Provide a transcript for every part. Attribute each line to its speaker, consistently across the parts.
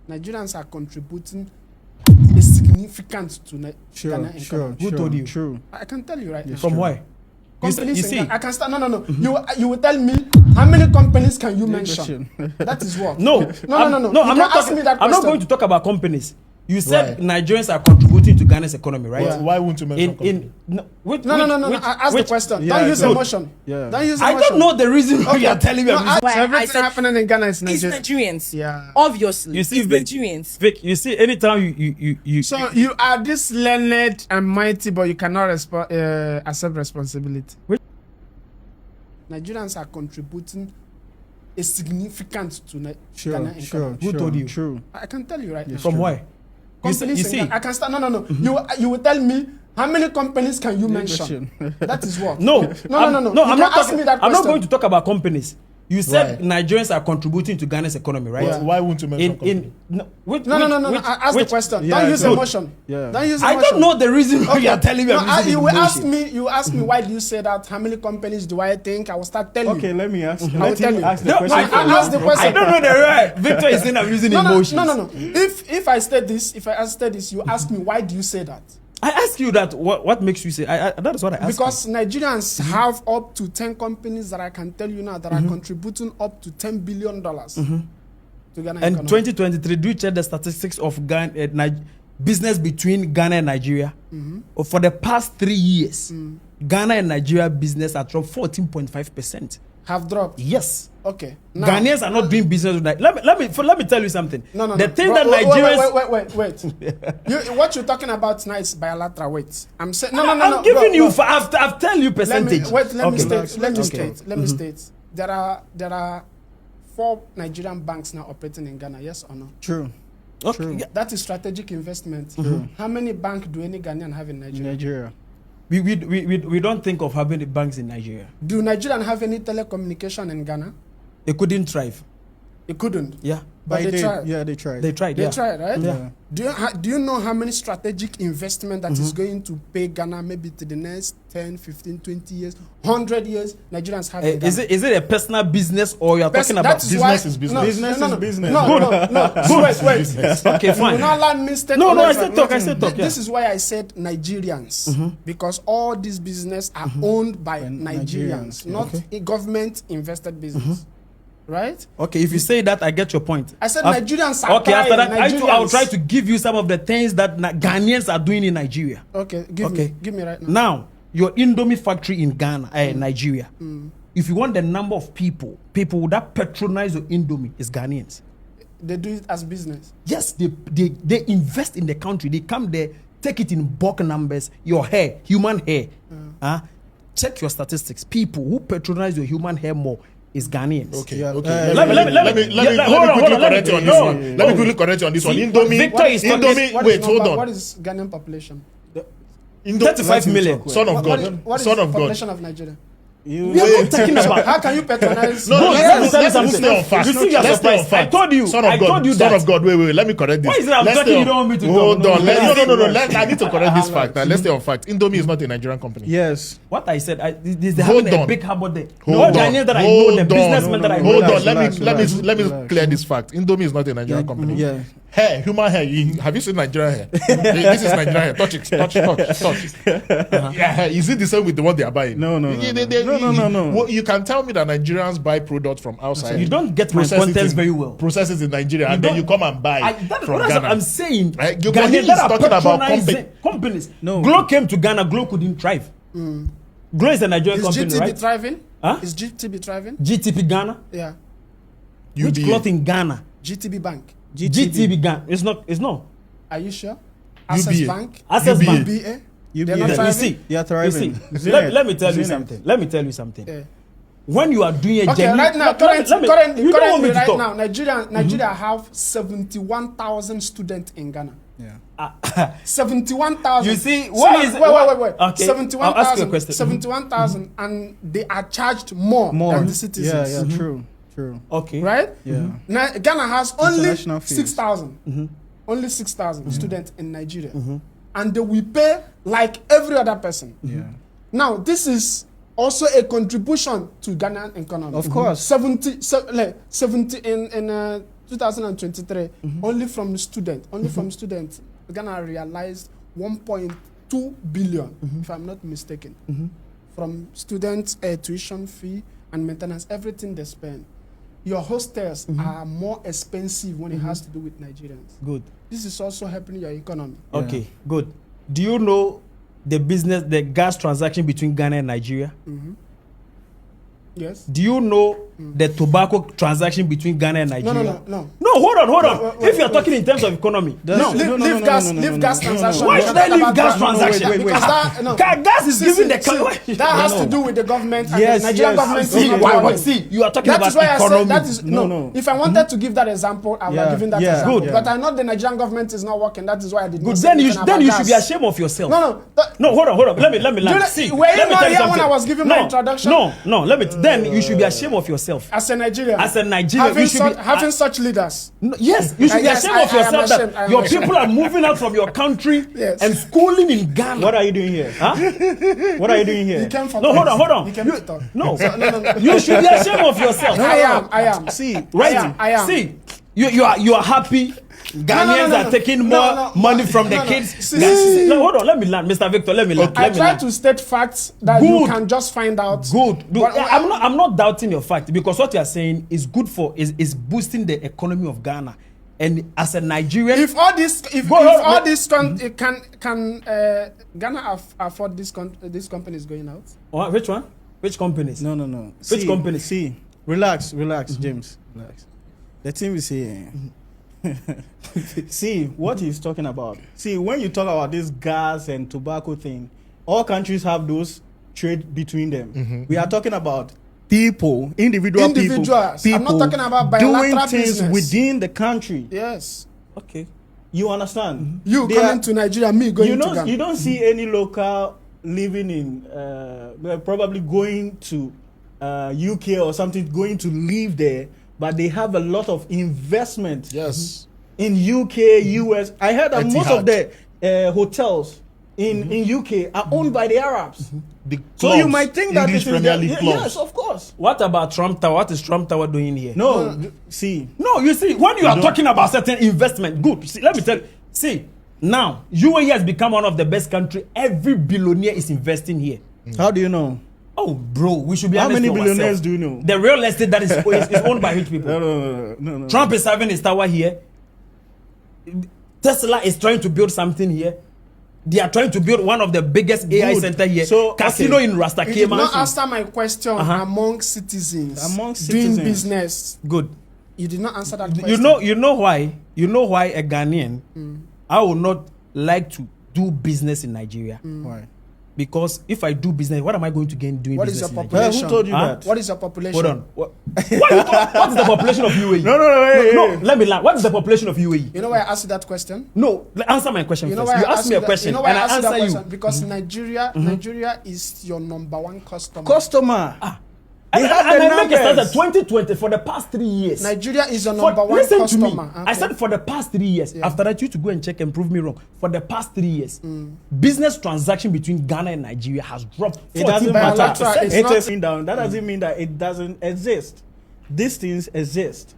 Speaker 1: Nigerians are contributing a significant to Ghana economy.
Speaker 2: Who told you?
Speaker 3: True.
Speaker 1: I can tell you right now.
Speaker 2: From where?
Speaker 1: Companies
Speaker 2: you see,
Speaker 1: I can start. No. You will tell me how many companies can you mention? That is what.
Speaker 2: No.
Speaker 1: No.
Speaker 2: I'm not
Speaker 1: asking me that
Speaker 2: I'm not
Speaker 1: question.
Speaker 2: going to talk about companies. You said Nigerians are contributing to Ghana's economy, right?
Speaker 3: Why won't you mention companies?
Speaker 1: No. Ask the question.
Speaker 3: Yeah,
Speaker 1: don't use
Speaker 3: good.
Speaker 1: emotion.
Speaker 3: Yeah.
Speaker 1: Don't use
Speaker 2: I
Speaker 1: emotion.
Speaker 2: don't know the reason why you are telling me.
Speaker 1: No,
Speaker 2: I'm using-
Speaker 1: everything happening in Ghana is Nigeria.
Speaker 4: It's Nigerians.
Speaker 1: Yeah.
Speaker 4: Obviously.
Speaker 2: You see,
Speaker 4: it's
Speaker 2: Vic,
Speaker 4: Nigerians.
Speaker 2: Vic, you see, anytime you
Speaker 1: So you are this learned and mighty, but you cannot accept responsibility. Nigerians are contributing a significant to Ghana economy.
Speaker 2: Who told you?
Speaker 3: True.
Speaker 1: I can tell you right now.
Speaker 2: From where?
Speaker 1: Companies
Speaker 2: you see,
Speaker 1: I can start. No. You will tell me how many companies can you mention? That is what.
Speaker 2: No.
Speaker 1: No.
Speaker 2: I'm not
Speaker 1: asking me that
Speaker 2: I'm not
Speaker 1: question.
Speaker 2: going to talk about companies. You said
Speaker 3: Why?
Speaker 2: Nigerians are contributing to Ghana's economy, right?
Speaker 1: Yeah.
Speaker 3: Why won't you mention companies?
Speaker 2: No.
Speaker 1: Ask the question.
Speaker 3: Yeah,
Speaker 1: Don't use
Speaker 3: good.
Speaker 1: emotion.
Speaker 3: Yeah.
Speaker 1: Don't use
Speaker 2: I
Speaker 1: emotion.
Speaker 2: don't know the reason why you are telling me.
Speaker 1: No,
Speaker 2: I'm using
Speaker 1: you will
Speaker 2: emotion.
Speaker 1: ask me why do you say that? How many companies do I think? I will start telling
Speaker 3: Okay,
Speaker 1: you.
Speaker 3: let me ask.
Speaker 1: I will
Speaker 3: Let
Speaker 1: tell
Speaker 3: him
Speaker 1: you.
Speaker 3: ask the
Speaker 2: No,
Speaker 3: question.
Speaker 1: I asked the question.
Speaker 2: I don't know the right. Victor is saying I'm using emotions.
Speaker 1: No. If I state this, you ask me why do you say that?
Speaker 2: I ask you that. What makes you say? That is what I ask.
Speaker 1: Because Nigerians have up to 10 companies that I can tell you now that are contributing up to $10 billion to Ghana
Speaker 2: And
Speaker 1: economy.
Speaker 2: 2023, do you check the statistics of Ghana, business between Ghana and Nigeria? For the past 3 years, Ghana and Nigeria business have dropped 14.5%.
Speaker 1: Have dropped.
Speaker 2: Yes.
Speaker 1: Okay. Now,
Speaker 2: Ghanaians are not doing business with Nigeria. Let me tell you something.
Speaker 1: No.
Speaker 2: The thing
Speaker 1: Bro,
Speaker 2: that Nigerians.
Speaker 1: Wait. What you're talking about now is bilateral. Wait. I'm saying no.
Speaker 2: I'm giving
Speaker 1: bro.
Speaker 2: you. I've tell you percentage.
Speaker 1: Let me
Speaker 2: Okay.
Speaker 1: state. There are 4 Nigerian banks now operating in Ghana. Yes or no?
Speaker 3: True.
Speaker 2: Okay. Yeah.
Speaker 1: That is strategic investment. How many banks do any Ghanaian have in Nigeria?
Speaker 3: Nigeria.
Speaker 2: We don't think of having the banks in Nigeria.
Speaker 1: Do Nigerian have any telecommunication in Ghana?
Speaker 2: They couldn't thrive.
Speaker 1: It couldn't.
Speaker 2: Yeah.
Speaker 1: But they
Speaker 3: did.
Speaker 1: tried.
Speaker 3: Yeah, they tried.
Speaker 2: They tried.
Speaker 1: They tried, right?
Speaker 3: Yeah.
Speaker 1: Do you know how many strategic investment that is going to pay Ghana maybe to the next 10, 15, 20 years, 100 years Nigerians have in Ghana?
Speaker 2: Is it a personal business or you are talking about
Speaker 3: business is business.
Speaker 1: No,
Speaker 3: Business is business.
Speaker 1: No. Wait.
Speaker 2: Okay,
Speaker 1: You will
Speaker 2: fine.
Speaker 1: not let me state.
Speaker 2: No, I
Speaker 1: honest-
Speaker 2: said talk. I said talk.
Speaker 1: This is why I said Nigerians, because all these business are owned by Nigerians,
Speaker 3: Nigerians,
Speaker 1: not a government invested business. Right?
Speaker 2: Okay, if you say that, I get your point.
Speaker 1: I said Nigerians are
Speaker 2: okay, after that,
Speaker 1: Nigerians.
Speaker 2: I'll try to give you some of the things that Ghanaians are doing in Nigeria.
Speaker 1: Okay, give me right now.
Speaker 2: Now, your Indomie factory in Ghana, Nigeria. If you want the number of people that patronize your Indomie is Ghanaians.
Speaker 1: They do it as business.
Speaker 2: Yes, they invest in the country. They come there, take it in bulk numbers. Your hair, human hair. Check your statistics. People who patronize your human hair more is Ghanaians.
Speaker 3: Okay.
Speaker 2: Let me
Speaker 3: quickly correct you on this one. Let me quickly correct you on this one. Indomie.
Speaker 2: Victor is
Speaker 3: Indomie. Wait, hold on.
Speaker 1: What is Ghanaian population?
Speaker 2: 35 million.
Speaker 3: Son of God.
Speaker 1: What is
Speaker 3: Son
Speaker 1: the
Speaker 3: of God.
Speaker 1: population of Nigeria?
Speaker 2: We are not talking about.
Speaker 1: How can you patronize?
Speaker 3: No, let's
Speaker 2: something.
Speaker 3: stay on facts.
Speaker 2: You see, you're
Speaker 3: Let's stay on
Speaker 2: surprised. I
Speaker 3: facts.
Speaker 2: told you.
Speaker 3: Son of
Speaker 2: I
Speaker 3: God.
Speaker 2: told you
Speaker 3: Son
Speaker 2: that.
Speaker 3: of God. Wait. Let me correct this.
Speaker 2: Why is it I'm
Speaker 3: Let's
Speaker 2: talking,
Speaker 3: stay
Speaker 2: you don't want me to
Speaker 3: Hold
Speaker 2: talk?
Speaker 3: on. No. I need to correct this fact. Let's stay on fact. Indomie is not a Nigerian company. Yes.
Speaker 2: What I said, they
Speaker 3: Hold
Speaker 2: having a
Speaker 3: on.
Speaker 2: big harbor there.
Speaker 3: Hold
Speaker 2: All
Speaker 3: on.
Speaker 2: Ghanaians that I know, the businessmen that I know.
Speaker 3: Hold on. Let me Relax. clear this fact. Indomie is not a Nigerian company.
Speaker 2: Mm-hmm.
Speaker 3: Yeah. Hair, human hair. Have you seen Nigerian hair? This is Nigerian hair. Touch it. Touch. Yeah. Is it the same with the one they are buying?
Speaker 2: No.
Speaker 3: Well, you can tell me that Nigerians buy products from outside.
Speaker 2: You don't get my
Speaker 3: process it
Speaker 2: contents
Speaker 3: in-
Speaker 2: very well.
Speaker 3: Process it in Nigeria, and then you come and buy
Speaker 2: That's
Speaker 3: from
Speaker 2: what
Speaker 3: Ghana.
Speaker 2: I'm saying.
Speaker 3: Right? But
Speaker 2: Ghanaians
Speaker 3: he's
Speaker 2: that are
Speaker 3: talking about
Speaker 2: patronizing companies.
Speaker 3: No.
Speaker 2: Glow came to Ghana. Glow couldn't thrive. Glow is a Nigerian
Speaker 1: Is
Speaker 2: company,
Speaker 1: GTB
Speaker 2: right?
Speaker 1: thriving?
Speaker 2: Huh?
Speaker 1: Is GTB thriving?
Speaker 2: GTP Ghana.
Speaker 1: Yeah.
Speaker 2: Which
Speaker 3: UBA.
Speaker 2: cloth in Ghana?
Speaker 1: GTB Bank.
Speaker 2: GTB Ghana. It's not.
Speaker 1: Are you sure? Access
Speaker 3: UBA.
Speaker 1: Bank.
Speaker 2: Access
Speaker 3: UBA.
Speaker 2: Bank.
Speaker 1: BA.
Speaker 3: You
Speaker 1: They're not
Speaker 2: You
Speaker 1: thriving?
Speaker 2: see,
Speaker 3: They are thriving.
Speaker 2: You see, let me tell you something. Let me tell you something.
Speaker 1: Yeah.
Speaker 2: When you are doing a
Speaker 1: Okay,
Speaker 2: genuine,
Speaker 1: right now,
Speaker 2: you don't want me
Speaker 1: currently,
Speaker 2: to
Speaker 1: right
Speaker 2: talk.
Speaker 1: now, Nigeria have 71,000 students in Ghana.
Speaker 3: Yeah.
Speaker 1: 71,000.
Speaker 2: You see, why is it?
Speaker 1: Wait.
Speaker 2: Okay, I'll ask you a
Speaker 1: 71,000.
Speaker 2: question.
Speaker 1: 71,000, and they are charged more than the citizens.
Speaker 3: Yeah. True.
Speaker 2: Okay.
Speaker 1: Right?
Speaker 3: Yeah.
Speaker 1: Now, Ghana has only
Speaker 3: International fees.
Speaker 1: 6,000. Only 6,000 students in Nigeria. And they will pay like every other person.
Speaker 3: Yeah.
Speaker 1: Now, this is also a contribution to Ghanaian economy.
Speaker 3: Of course.
Speaker 1: 70 in 2023, only from students, Ghana realized 1.2 billion, if I'm not mistaken, from students' tuition fee and maintenance, everything they spend. Your hostels are more expensive when it has to do with Nigerians.
Speaker 2: Good.
Speaker 1: This is also helping your economy.
Speaker 2: Okay, good. Do you know the gas transaction between Ghana and Nigeria?
Speaker 1: Yes.
Speaker 2: Do you know the tobacco transaction between Ghana and Nigeria?
Speaker 1: No.
Speaker 2: No, hold on.
Speaker 1: Wait,
Speaker 2: If you're talking in terms of economy,
Speaker 1: leave gas transaction.
Speaker 2: Why should I leave gas transaction?
Speaker 1: Wait. Because
Speaker 2: gas is giving the
Speaker 1: that has to do with the government and
Speaker 4: Yes,
Speaker 1: the Nigerian government.
Speaker 2: See, you are talking
Speaker 1: That
Speaker 2: about
Speaker 1: is why
Speaker 2: economy.
Speaker 1: I said that is
Speaker 4: No.
Speaker 1: If I wanted to give that example, I would have given that example.
Speaker 2: Good.
Speaker 1: But I know the Nigerian government is not working. That is why I did not.
Speaker 2: Good.
Speaker 1: say
Speaker 2: Then
Speaker 1: anything about
Speaker 2: you
Speaker 1: gas.
Speaker 2: should be ashamed of yourself.
Speaker 1: No.
Speaker 2: No, hold on. Let me land. See,
Speaker 1: Were you
Speaker 2: let me
Speaker 1: not
Speaker 2: tell you
Speaker 1: here when
Speaker 2: something.
Speaker 1: I was giving my introduction?
Speaker 2: No. Then you should be ashamed of yourself.
Speaker 1: As a Nigerian,
Speaker 2: you should be
Speaker 1: having such leaders.
Speaker 2: No, yes, you should be
Speaker 1: Yes,
Speaker 2: ashamed of
Speaker 1: I am
Speaker 2: yourself
Speaker 1: ashamed, I
Speaker 2: that
Speaker 1: am
Speaker 2: your
Speaker 1: ashamed.
Speaker 2: people are moving out from your country
Speaker 1: Yes.
Speaker 2: and schooling in Ghana.
Speaker 4: What are you doing here?
Speaker 2: Huh?
Speaker 4: What are you doing here?
Speaker 1: You came for
Speaker 2: No,
Speaker 1: talk.
Speaker 2: hold on.
Speaker 1: You came to talk.
Speaker 2: No.
Speaker 1: No.
Speaker 2: You should be ashamed of yourself.
Speaker 1: I am.
Speaker 4: See,
Speaker 2: Right?
Speaker 1: I am.
Speaker 2: See, you are happy. Ghanaians
Speaker 1: No.
Speaker 2: are taking
Speaker 1: No,
Speaker 2: more money from the
Speaker 1: no.
Speaker 2: kids.
Speaker 1: See.
Speaker 2: No, hold on. Let me land, Mr. Victor. Let me land.
Speaker 1: I try to state facts that you
Speaker 2: Good.
Speaker 1: can just find out.
Speaker 2: Good.
Speaker 1: But
Speaker 2: I'm not doubting your fact, because what you are saying is good for is boosting the economy of Ghana. And as a Nigerian,
Speaker 1: If all this, can Ghana afford these companies going out?
Speaker 2: which one? Which companies?
Speaker 4: No.
Speaker 2: Which company?
Speaker 4: See, relax, James. Relax. The thing is here. See what he's talking about. See, when you talk about this gas and tobacco thing, all countries have those trade between them. We are talking about individuals.
Speaker 1: I'm not talking about bilateral
Speaker 4: doing things
Speaker 1: business.
Speaker 4: within the country.
Speaker 1: Yes.
Speaker 2: Okay.
Speaker 4: You understand?
Speaker 1: You
Speaker 4: They
Speaker 1: coming
Speaker 4: are-
Speaker 1: to Nigeria, me going to Ghana.
Speaker 4: You don't see any local living in probably going to UK or something, going to live there, but they have a lot of investment
Speaker 3: Yes.
Speaker 4: in UK, US. I heard that most of
Speaker 3: Etihad.
Speaker 4: the hotels in UK are owned by the Arabs.
Speaker 3: The
Speaker 4: So
Speaker 3: clubs,
Speaker 4: you might think that
Speaker 3: English
Speaker 4: this is
Speaker 3: Premier
Speaker 4: the-
Speaker 3: League clubs.
Speaker 4: Yes, of course.
Speaker 2: What about Trump Tower? What is Trump Tower doing here?
Speaker 4: No, see,
Speaker 2: No, you see, when you are talking about certain investment, good. See, let me tell you. See, now UAE has become one of the best countries. Every billionaire is investing here.
Speaker 4: how do you know?
Speaker 2: Oh, bro, we should be
Speaker 4: How
Speaker 2: honest
Speaker 4: many
Speaker 2: with
Speaker 4: billionaires
Speaker 2: ourselves.
Speaker 4: do you know?
Speaker 2: The real estate that is owned by rich people.
Speaker 4: No.
Speaker 2: Trump is having his tower here. Tesla is trying to build something here. They are trying to build one of the biggest AI
Speaker 4: Good.
Speaker 2: center here.
Speaker 4: So,
Speaker 2: Casino
Speaker 4: okay.
Speaker 2: in Rasta
Speaker 1: You did not
Speaker 2: Cayman.
Speaker 1: answer my question among citizens. Doing business.
Speaker 2: Good.
Speaker 1: You did not answer that question.
Speaker 2: You know why a Ghanaian I would not like to do business in Nigeria.
Speaker 4: Why?
Speaker 2: Because if I do business, what am I going to gain doing
Speaker 1: What is
Speaker 2: business
Speaker 1: your
Speaker 2: in Nigeria?
Speaker 1: population?
Speaker 4: Who told you
Speaker 2: Huh?
Speaker 4: that?
Speaker 1: What is your population?
Speaker 2: Hold on. What is the population of UAE?
Speaker 4: No, hey.
Speaker 2: Let me learn. What is the population of UAE?
Speaker 1: You know why I asked you that question?
Speaker 2: No, answer my question
Speaker 1: You know
Speaker 2: first.
Speaker 1: why
Speaker 2: You
Speaker 1: I
Speaker 2: asked me a
Speaker 1: that-
Speaker 2: question,
Speaker 1: You know why
Speaker 2: and
Speaker 1: I
Speaker 2: I
Speaker 1: asked you that
Speaker 2: answer
Speaker 1: question?
Speaker 2: you.
Speaker 1: Because Nigeria is your number one customer.
Speaker 4: Customer.
Speaker 2: And
Speaker 4: have
Speaker 2: I
Speaker 4: the
Speaker 2: make a start at
Speaker 4: numbers.
Speaker 2: 2020 for the past 3 years.
Speaker 1: Nigeria is your number one
Speaker 2: Listen to
Speaker 1: customer.
Speaker 2: me.
Speaker 1: Okay.
Speaker 2: I said for the past 3 years.
Speaker 1: Yeah.
Speaker 2: After that, you to go and check and prove me wrong. For the past 3 years, business transaction between Ghana and Nigeria has dropped.
Speaker 4: It doesn't matter.
Speaker 1: bilateral, it's
Speaker 4: It
Speaker 1: not-
Speaker 4: is down. That doesn't mean that it doesn't exist. These things exist.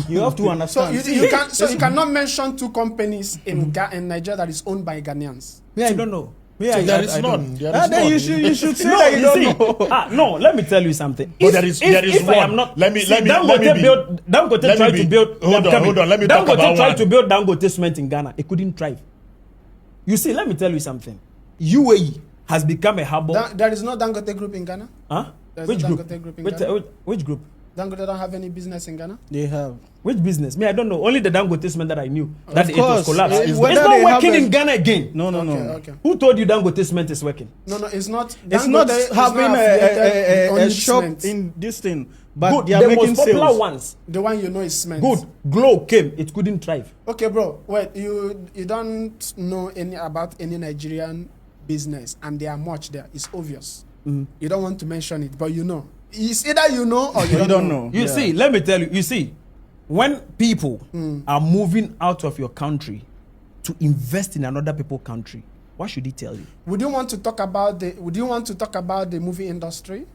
Speaker 4: You have to
Speaker 1: So
Speaker 4: understand.
Speaker 1: you cannot mention two companies in Nigeria that is owned by Ghanaians.
Speaker 2: Me, I don't know. Me, I-
Speaker 3: There
Speaker 2: I
Speaker 3: is
Speaker 2: don't
Speaker 3: none.
Speaker 2: know.
Speaker 3: There
Speaker 4: Ah,
Speaker 3: is
Speaker 4: then
Speaker 3: none.
Speaker 4: you should say
Speaker 2: No,
Speaker 4: that you
Speaker 2: you
Speaker 4: don't
Speaker 2: see,
Speaker 4: know.
Speaker 2: no. Let me tell you something.
Speaker 3: But there is
Speaker 2: if I
Speaker 3: one.
Speaker 2: am not,
Speaker 3: Let me be-
Speaker 2: Dangote
Speaker 3: let me
Speaker 2: tried
Speaker 3: be-
Speaker 2: to build.
Speaker 3: hold on, let me talk
Speaker 2: Dangote
Speaker 3: about
Speaker 2: tried
Speaker 3: one.
Speaker 2: to build Dangote cement in Ghana. It couldn't thrive. You see, let me tell you something. UAE has become a hub.
Speaker 1: There is no Dangote group in Ghana.
Speaker 2: Huh?
Speaker 1: There's
Speaker 2: Which
Speaker 1: no
Speaker 2: group?
Speaker 1: Dangote group in Ghana.
Speaker 2: Which group?
Speaker 1: Dangote don't have any business in Ghana.
Speaker 4: They have.
Speaker 2: Which business? Me, I don't know. Only the Dangote cement that I knew. That it was
Speaker 4: course.
Speaker 2: collapsed.
Speaker 4: It's
Speaker 2: It's
Speaker 4: whether
Speaker 2: not
Speaker 4: they have
Speaker 2: working
Speaker 4: a-
Speaker 2: in Ghana again.
Speaker 4: No.
Speaker 1: Okay.
Speaker 2: Who told you Dangote cement is working?
Speaker 1: No, it's not.
Speaker 4: It's not
Speaker 1: Dangote is
Speaker 4: having
Speaker 1: affiliated with
Speaker 4: a
Speaker 1: only
Speaker 4: shop
Speaker 1: cement.
Speaker 4: in this thing, but
Speaker 2: Good.
Speaker 4: they are
Speaker 2: The
Speaker 4: making
Speaker 2: most popular
Speaker 4: sales.
Speaker 2: ones.
Speaker 1: The one you know is cement.
Speaker 2: Good. Glow came. It couldn't thrive.
Speaker 1: Okay, bro. Wait, you don't know about any Nigerian business, and there are much there. It's obvious. You don't want to mention it, but you know. It's either you know or you don't know.
Speaker 2: You see, let me tell you. You see, when people are moving out of your country to invest in another people's country, what should he tell you?
Speaker 1: Would you want to talk about the movie industry,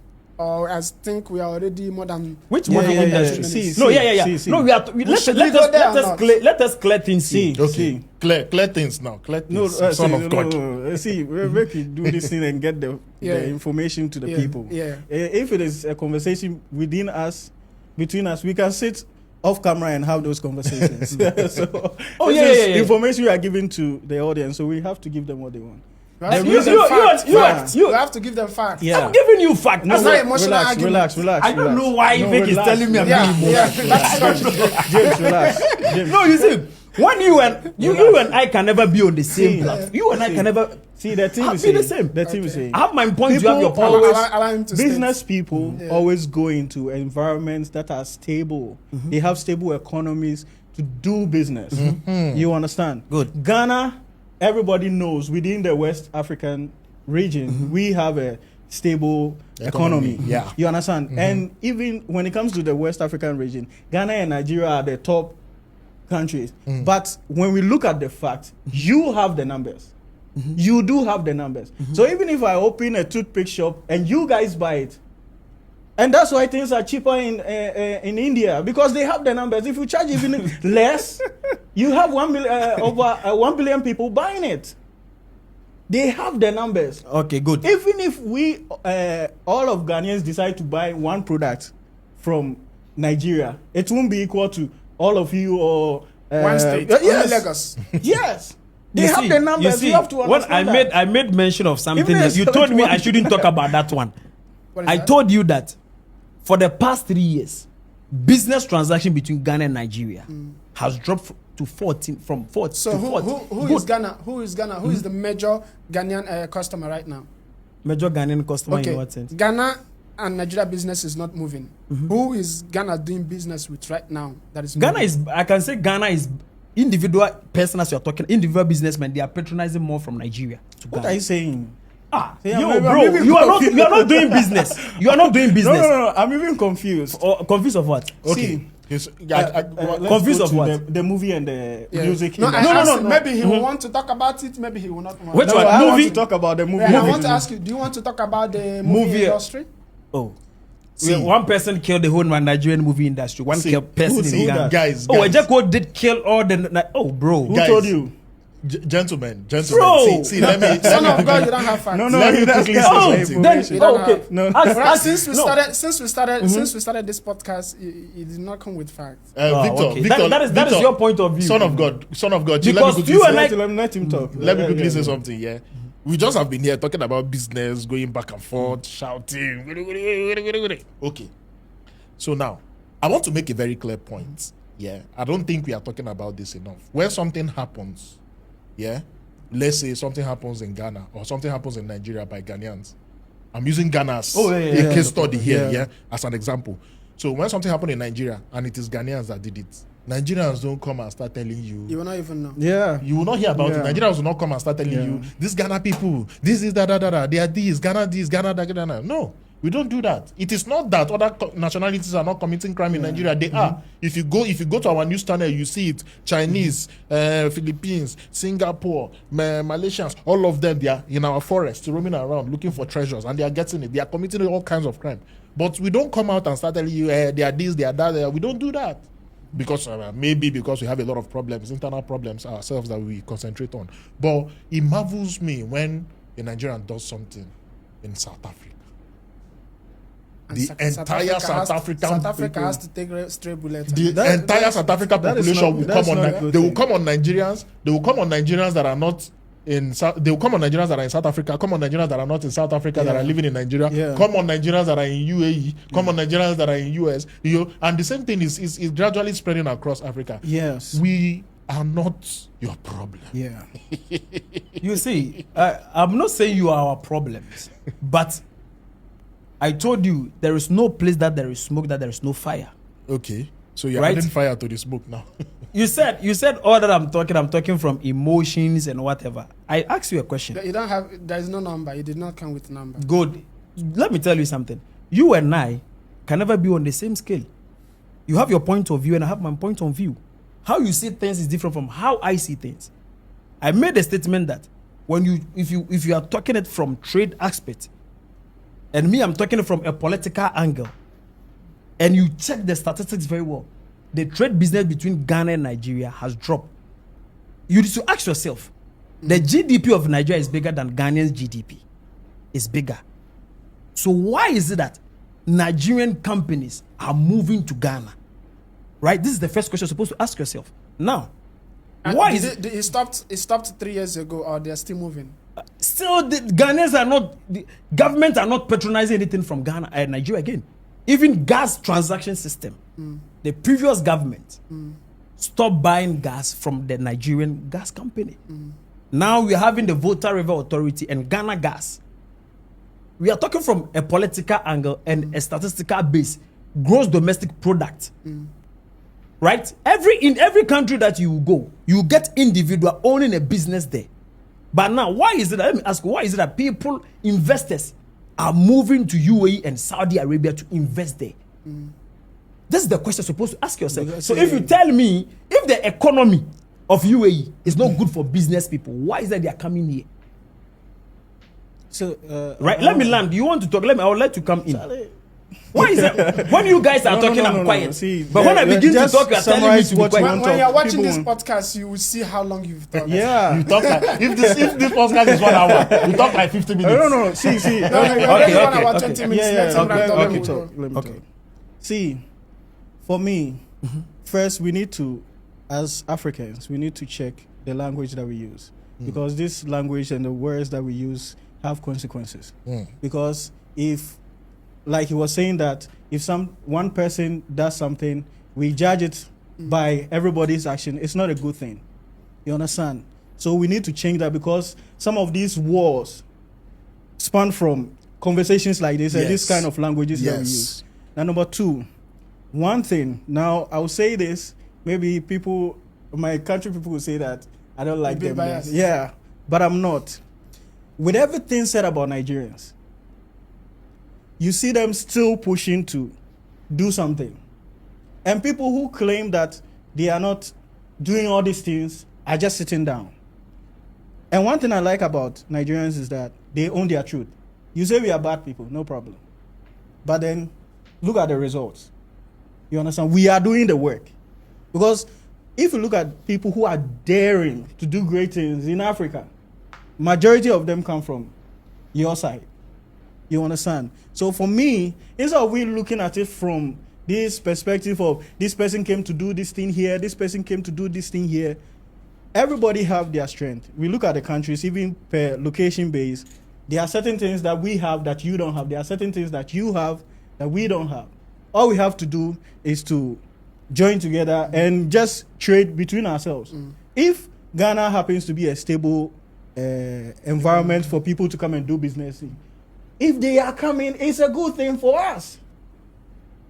Speaker 1: or I think we are already more than
Speaker 2: Which
Speaker 4: Yeah,
Speaker 2: movie
Speaker 4: yeah, yeah.
Speaker 2: industry?
Speaker 4: See,
Speaker 2: No,
Speaker 4: see,
Speaker 2: yeah.
Speaker 4: see.
Speaker 2: No, we are.
Speaker 1: should we go there or not?
Speaker 2: Let us clear things.
Speaker 4: See,
Speaker 2: here.
Speaker 3: Okay.
Speaker 4: see.
Speaker 3: Clear things now. Clear
Speaker 4: No,
Speaker 3: things. Son of God.
Speaker 4: no. See, we make you do this thing and get the
Speaker 1: Yeah.
Speaker 4: information to the
Speaker 1: Yeah,
Speaker 4: people.
Speaker 1: yeah.
Speaker 4: If it is a conversation between us, we can sit off camera and have those conversations. So, this is information we are giving to the audience, so we have to give them what they want.
Speaker 1: You have to
Speaker 2: You-
Speaker 1: give them
Speaker 2: you-
Speaker 1: facts.
Speaker 2: you-
Speaker 1: Facts.
Speaker 2: you-
Speaker 1: You have to give them facts.
Speaker 4: Yeah.
Speaker 2: I'm giving you fact.
Speaker 1: That's
Speaker 2: No,
Speaker 1: not
Speaker 2: wait.
Speaker 1: emotional
Speaker 4: Relax,
Speaker 1: argument.
Speaker 4: relax.
Speaker 2: I don't know why
Speaker 4: No,
Speaker 2: Vic is
Speaker 4: relax,
Speaker 2: telling me I'm
Speaker 1: Yeah,
Speaker 2: being
Speaker 1: yeah.
Speaker 2: emotional.
Speaker 4: James, relax. James.
Speaker 2: No, you see, when you and I can never be on the same
Speaker 4: See,
Speaker 2: platform. You and I can never.
Speaker 4: See, the team
Speaker 2: I'll
Speaker 4: is
Speaker 2: be the
Speaker 4: saying.
Speaker 2: same.
Speaker 4: The team is saying.
Speaker 2: I have my point. You
Speaker 4: People
Speaker 2: have your point.
Speaker 4: always-
Speaker 1: Allow him to
Speaker 4: Business
Speaker 1: state.
Speaker 4: people
Speaker 1: Yeah.
Speaker 4: always go into environments that are stable. They have stable economies to do business. You understand?
Speaker 2: Good.
Speaker 4: Ghana, everybody knows within the West African region, we have a stable economy.
Speaker 3: Yeah.
Speaker 4: You understand? And even when it comes to the West African region, Ghana and Nigeria are the top countries. But when we look at the facts, you have the numbers. You do have the numbers. So even if I open a toothpick shop and you guys buy it, and that's why things are cheaper in India, because they have the numbers. If you charge even less, you have over 1 billion people buying it. They have the numbers.
Speaker 2: Okay, good.
Speaker 4: Even if we all of Ghanaians decide to buy one product from Nigeria, it won't be equal to all of you or
Speaker 1: One state.
Speaker 4: yes.
Speaker 1: Only Lagos.
Speaker 4: Yes, they
Speaker 2: You
Speaker 4: have
Speaker 2: see-
Speaker 4: the numbers.
Speaker 2: see,
Speaker 4: You have to
Speaker 2: when
Speaker 4: understand
Speaker 2: I made mention of something
Speaker 4: Even
Speaker 2: that you
Speaker 4: a
Speaker 2: told me I
Speaker 4: 71
Speaker 2: shouldn't talk about that one.
Speaker 1: What is
Speaker 2: I
Speaker 1: that?
Speaker 2: told you that for the past 3 years, business transaction between Ghana and Nigeria has dropped to 14 from 4
Speaker 1: So
Speaker 2: to
Speaker 1: who
Speaker 2: 40.
Speaker 1: who
Speaker 2: Good.
Speaker 1: is Ghana? Who is Ghana? Who is the major Ghanaian customer right now?
Speaker 2: Major Ghanaian customer
Speaker 1: Okay,
Speaker 2: in what sense?
Speaker 1: Ghana and Nigeria business is not moving. Who is Ghana doing business with right now? That is
Speaker 2: Ghana
Speaker 1: moving?
Speaker 2: is, I can say Ghana is individual person as you're talking, individual businessmen, they are patronizing more from Nigeria to
Speaker 4: What
Speaker 2: Ghana.
Speaker 4: are you saying?
Speaker 2: Yo,
Speaker 4: I'm
Speaker 2: bro,
Speaker 4: even
Speaker 2: you are
Speaker 4: confused.
Speaker 2: not doing business. You are not doing
Speaker 4: No,
Speaker 2: business.
Speaker 4: no. I'm even confused.
Speaker 2: Or confused of what?
Speaker 4: See,
Speaker 3: Yes,
Speaker 4: let's
Speaker 2: Confused
Speaker 4: go
Speaker 2: of
Speaker 4: to
Speaker 2: what?
Speaker 4: The movie and the
Speaker 1: Yeah.
Speaker 4: music.
Speaker 1: No, I
Speaker 4: industry.
Speaker 1: asked him, maybe he will want to talk about it. Maybe he will not want.
Speaker 2: Which
Speaker 4: No,
Speaker 2: one?
Speaker 4: I want
Speaker 2: Movie?
Speaker 4: to talk about the movie.
Speaker 1: Yeah, I
Speaker 4: movie.
Speaker 1: want to ask you. Do you want to talk about the
Speaker 2: Movie,
Speaker 1: movie industry?
Speaker 2: Oh.
Speaker 3: See.
Speaker 2: One person killed the whole Nigerian movie industry. One
Speaker 3: See,
Speaker 2: person
Speaker 4: who
Speaker 2: in Ghana.
Speaker 3: guys,
Speaker 2: Oh,
Speaker 3: guys.
Speaker 2: Ejeko did kill all the. Oh, bro.
Speaker 4: Who
Speaker 3: Guys.
Speaker 4: told you?
Speaker 3: Gentlemen.
Speaker 2: Bro.
Speaker 3: See, let me.
Speaker 1: Son of God, you don't have facts.
Speaker 4: No,
Speaker 3: Let me
Speaker 4: that's
Speaker 3: quickly
Speaker 4: that's
Speaker 3: say
Speaker 4: the
Speaker 3: something.
Speaker 2: Then,
Speaker 4: information.
Speaker 1: You don't
Speaker 2: okay.
Speaker 1: have-
Speaker 4: No.
Speaker 1: Right, since we
Speaker 2: no.
Speaker 1: started this podcast, he did not come with facts.
Speaker 2: Oh,
Speaker 3: Victor,
Speaker 2: okay.
Speaker 3: Victor,
Speaker 2: that is
Speaker 3: Victor,
Speaker 2: your point of view.
Speaker 3: Son of God.
Speaker 2: Because
Speaker 3: let me quickly
Speaker 2: you
Speaker 3: say-
Speaker 2: and I-
Speaker 4: Let him talk.
Speaker 3: Let me quickly
Speaker 4: Yeah,
Speaker 3: say
Speaker 4: yeah.
Speaker 3: something, yeah. We just have been here talking about business, going back and forth, shouting. Okay. So now, I want to make a very clear point. Yeah. I don't think we are talking about this enough. When something happens, yeah, let's say something happens in Ghana or something happens in Nigeria by Ghanaians. I'm using Ghana as a case study here, yeah, as an example. So when something happened in Nigeria and it is Ghanaians that did it, Nigerians don't come and start telling you.
Speaker 1: You will not even know.
Speaker 4: Yeah.
Speaker 3: You will not hear about
Speaker 4: Yeah.
Speaker 3: it. Nigerians will not come and start telling you, this Ghana people, this is da. They are this, Ghana this, Ghana da. No, we don't do that. It is not that other nationalities are not committing crime in Nigeria. They are. If you go to our news channel, you see it. Chinese, Philippines, Singapore, Malaysians, all of them, they are in our forests roaming around looking for treasures, and they are getting it. They are committing all kinds of crime. But we don't come out and start telling you, they are this, they are that. We don't do that. Because maybe because we have a lot of problems, internal problems ourselves that we concentrate on. But it marvels me when a Nigerian does something in South Africa.
Speaker 1: And
Speaker 3: The entire South African
Speaker 1: South Africa
Speaker 3: people-
Speaker 1: has to take stray bullets.
Speaker 3: The
Speaker 4: That-
Speaker 3: entire South African
Speaker 4: that is
Speaker 3: population
Speaker 4: not-
Speaker 3: will
Speaker 4: that's
Speaker 3: come on.
Speaker 4: not a good
Speaker 3: They will
Speaker 4: thing.
Speaker 3: come on Nigerians. They will come on Nigerians that are not in. They will come on Nigerians that are in South Africa. Come on Nigerians that are not in South Africa that
Speaker 4: Yeah.
Speaker 3: are living in Nigeria.
Speaker 4: Yeah.
Speaker 3: Come on Nigerians that are in UAE. Come on Nigerians that are in US. And the same thing is gradually spreading across Africa.
Speaker 4: Yes.
Speaker 3: We are not your problem.
Speaker 4: Yeah.
Speaker 2: You see, I'm not saying you are our problems, but I told you there is no place that there is smoke that there is no fire.
Speaker 3: Okay. So you're
Speaker 2: Right?
Speaker 3: adding fire to the smoke now.
Speaker 2: You said all that I'm talking from emotions and whatever. I asked you a question.
Speaker 1: You don't have. There is no number. You did not come with number.
Speaker 2: Good. Let me tell you something. You and I can never be on the same scale. You have your point of view and I have my point of view. How you see things is different from how I see things. I made a statement that if you are talking it from trade aspect, and me, I'm talking from a political angle, and you check the statistics very well, the trade business between Ghana and Nigeria has dropped. You need to ask yourself, the GDP of Nigeria is bigger than Ghanaian's GDP. It's bigger. So why is it that Nigerian companies are moving to Ghana? Right? This is the first question you're supposed to ask yourself. Now, why is it?
Speaker 1: It stopped 3 years ago, or they're still moving?
Speaker 2: Still, the Ghanaians are not, the government are not patronizing anything from Ghana and Nigeria again. Even gas transaction system, the previous government stopped buying gas from the Nigerian gas company. Now we're having the Volta River Authority and Ghana Gas. We are talking from a political angle and a statistical base, gross domestic product. Right? In every country that you go, you get individual owning a business there. But now, why is it that, let me ask you, why is it that people, investors, are moving to UAE and Saudi Arabia to invest there? This is the question you're supposed to ask yourself. So if you tell me, if the economy of UAE is not good for business people, why is that they are coming here?
Speaker 4: So,
Speaker 2: right, let me land. You want to talk? I would like to come in. Why is that? When you guys are talking, I'm quiet.
Speaker 4: See,
Speaker 2: but when I begin to talk, you're telling me to be quiet.
Speaker 1: When you're watching this podcast, you will see how long you've talked.
Speaker 4: Yeah.
Speaker 3: You talk like, if this podcast is 1 hour, you talk like 50 minutes.
Speaker 4: No. See.
Speaker 1: Okay. 1 hour, 20 minutes.
Speaker 4: Let me talk. See, for me, first we need to, as Africans, we need to check the language that we use. Because this language and the words that we use have consequences. Because if, like he was saying, that if one person does something, we judge it by everybody's action, it's not a good thing. You understand? So we need to change that, because some of these wars span from conversations like this and this kind of languages that we use. Now, number two, one thing, now I will say this, maybe people, my country people will say that I don't like them. Yeah, but I'm not. With everything said about Nigerians, you see them still pushing to do something. And people who claim that they are not doing all these things are just sitting down. And one thing I like about Nigerians is that they own their truth. You say we are bad people, no problem. But then look at the results. You understand? We are doing the work. Because if you look at people who are daring to do great things in Africa, majority of them come from your side. You understand? So for me, instead of we looking at it from this perspective of this person came to do this thing here, this person came to do this thing here, everybody have their strength. We look at the countries, even per location base, there are certain things that we have that you don't have. There are certain things that you have that we don't have. All we have to do is to join together and just trade between ourselves. If Ghana happens to be a stable environment for people to come and do business in, if they are coming, it's a good thing for us.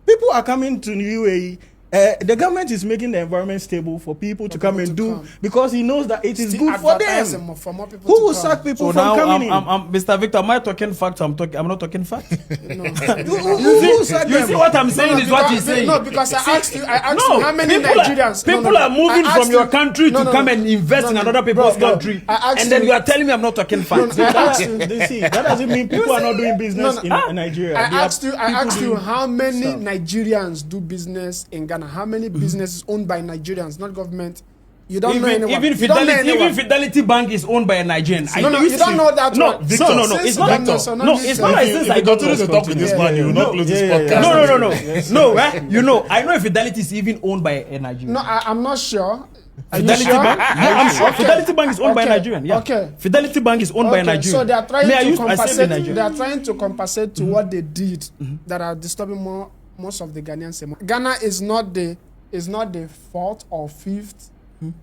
Speaker 4: People are coming to UAE. The government is making the environment stable for people to come and do, because he knows that it is good for them. Who will sack people
Speaker 2: so
Speaker 4: from
Speaker 2: now
Speaker 4: coming in?
Speaker 2: Mr. Victor, am I talking facts? I'm not talking facts.
Speaker 4: Who sack
Speaker 2: You
Speaker 4: them?
Speaker 2: see what I'm saying is what he's saying.
Speaker 1: No, because I asked you how many Nigerians.
Speaker 2: People are moving from your country to come and invest in another people's country, and then you are telling me I'm not talking facts.
Speaker 4: That doesn't mean people are not doing business in Nigeria.
Speaker 1: I asked you how many Nigerians do business in Ghana. How many businesses owned by Nigerians, not government? You don't know anyone.
Speaker 2: Even Fidelity Bank is owned by a Nigerian.
Speaker 1: You don't know that.
Speaker 2: No, Victor, it's not. No, it's not like this. I continue
Speaker 3: to talk with this man, you will not close this podcast.
Speaker 2: No, right? You know, I know Fidelity is even owned by a Nigerian.
Speaker 1: No, I'm not sure.
Speaker 2: Fidelity Bank? Yeah, I'm sure. Fidelity Bank is owned by a Nigerian. Yeah.
Speaker 1: Okay.
Speaker 2: Fidelity Bank is owned by a Nigerian.
Speaker 1: So they are trying to compensate to what they did that are disturbing most of the Ghanaians. Ghana is not the fourth or fifth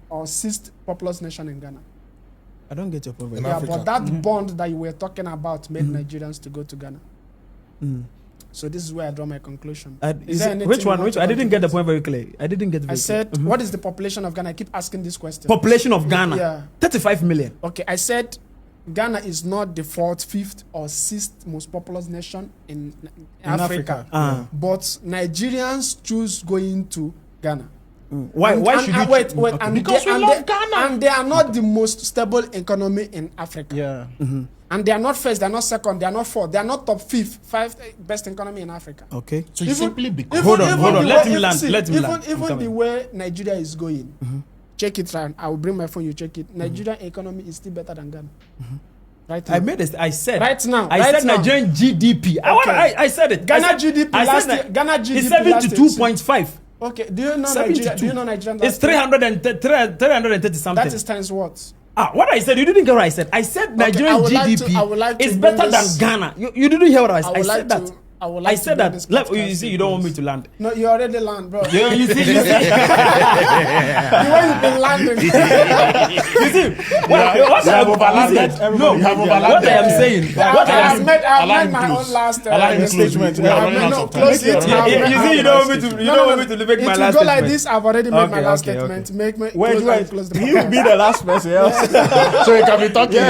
Speaker 1: or sixth populous nation in Ghana.
Speaker 2: I don't get your point.
Speaker 1: But that bond that you were talking about made Nigerians to go to Ghana. So this is where I draw my conclusion.
Speaker 2: Which one? I didn't get the point very clear. I
Speaker 1: said, what is the population of Ghana? I keep asking this question.
Speaker 2: Population of Ghana?
Speaker 1: Yeah.
Speaker 2: 35 million.
Speaker 1: Okay, I said Ghana is not the fourth, fifth, or sixth most populous nation in Africa. But Nigerians choose going to Ghana.
Speaker 2: Why
Speaker 1: And-
Speaker 2: should
Speaker 1: and-
Speaker 2: you
Speaker 1: wait, and
Speaker 3: Because we love Ghana.
Speaker 1: And they are not the most stable economy in Africa.
Speaker 4: Yeah.
Speaker 1: And they are not first, they are not second, they are not fourth, they are not top five best economy in Africa.
Speaker 2: Okay.
Speaker 3: So it's simply because
Speaker 2: Hold on.
Speaker 1: the
Speaker 2: Let
Speaker 1: way-
Speaker 2: him land.
Speaker 1: see,
Speaker 2: Let him land. I'm
Speaker 1: Even
Speaker 2: coming.
Speaker 1: the way Nigeria is going, check it right. I will bring my phone, you check it. Nigerian economy is still better than Ghana. Right now.
Speaker 2: I said
Speaker 1: Right now,
Speaker 2: I
Speaker 1: right
Speaker 2: said
Speaker 1: now.
Speaker 2: Nigerian GDP. I said it.
Speaker 1: Ghana
Speaker 2: I said,
Speaker 1: GDP
Speaker 2: I said
Speaker 1: last
Speaker 2: that
Speaker 1: year. Ghana GDP
Speaker 2: it's
Speaker 1: last year.
Speaker 2: 72.5.
Speaker 1: Okay, do you know Nigeria?
Speaker 2: 72.
Speaker 1: Do you know Nigerian?
Speaker 2: It's
Speaker 1: last year?
Speaker 2: 330 something.
Speaker 1: That is times what?
Speaker 2: What I said, you didn't get what I said. I said Nigerian
Speaker 1: I would like
Speaker 2: GDP
Speaker 1: to- I would like to
Speaker 2: is
Speaker 1: bring
Speaker 2: better
Speaker 1: this-
Speaker 2: than Ghana. You didn't hear what I said.
Speaker 1: I
Speaker 2: I
Speaker 1: would
Speaker 2: said
Speaker 1: like
Speaker 2: that.
Speaker 1: to- I would like
Speaker 2: I
Speaker 1: to
Speaker 2: said
Speaker 1: bring
Speaker 2: that.
Speaker 1: this
Speaker 2: You
Speaker 1: podcast
Speaker 2: see,
Speaker 1: to
Speaker 2: you don't want me
Speaker 1: close.
Speaker 2: to land.
Speaker 1: No, you already land, bro.
Speaker 2: You see,
Speaker 1: The way you've been landing.
Speaker 2: you see, what
Speaker 3: you have
Speaker 2: I
Speaker 3: overlanded.
Speaker 2: no,
Speaker 3: You have
Speaker 2: what I
Speaker 3: overlanded.
Speaker 2: am saying,
Speaker 1: I
Speaker 2: what I am
Speaker 1: have made
Speaker 3: Allow him
Speaker 1: my
Speaker 3: close.
Speaker 1: own last
Speaker 3: Allow him close.
Speaker 4: statement.
Speaker 3: We are
Speaker 1: I
Speaker 3: running
Speaker 1: mean,
Speaker 3: out
Speaker 1: no,
Speaker 3: of time.
Speaker 1: close
Speaker 3: We are
Speaker 1: it.
Speaker 3: running out of
Speaker 2: you
Speaker 3: time.
Speaker 2: see, you don't want me to, you don't want me to make
Speaker 1: It
Speaker 2: my
Speaker 1: will
Speaker 2: last
Speaker 1: go like
Speaker 2: statement.
Speaker 1: this. I've already made my
Speaker 2: Okay,
Speaker 1: last
Speaker 2: okay,
Speaker 1: statement. Make me
Speaker 4: Wait,
Speaker 1: close and close the
Speaker 4: you
Speaker 1: podcast.
Speaker 4: be the last person. Yeah.
Speaker 3: So you can be talking.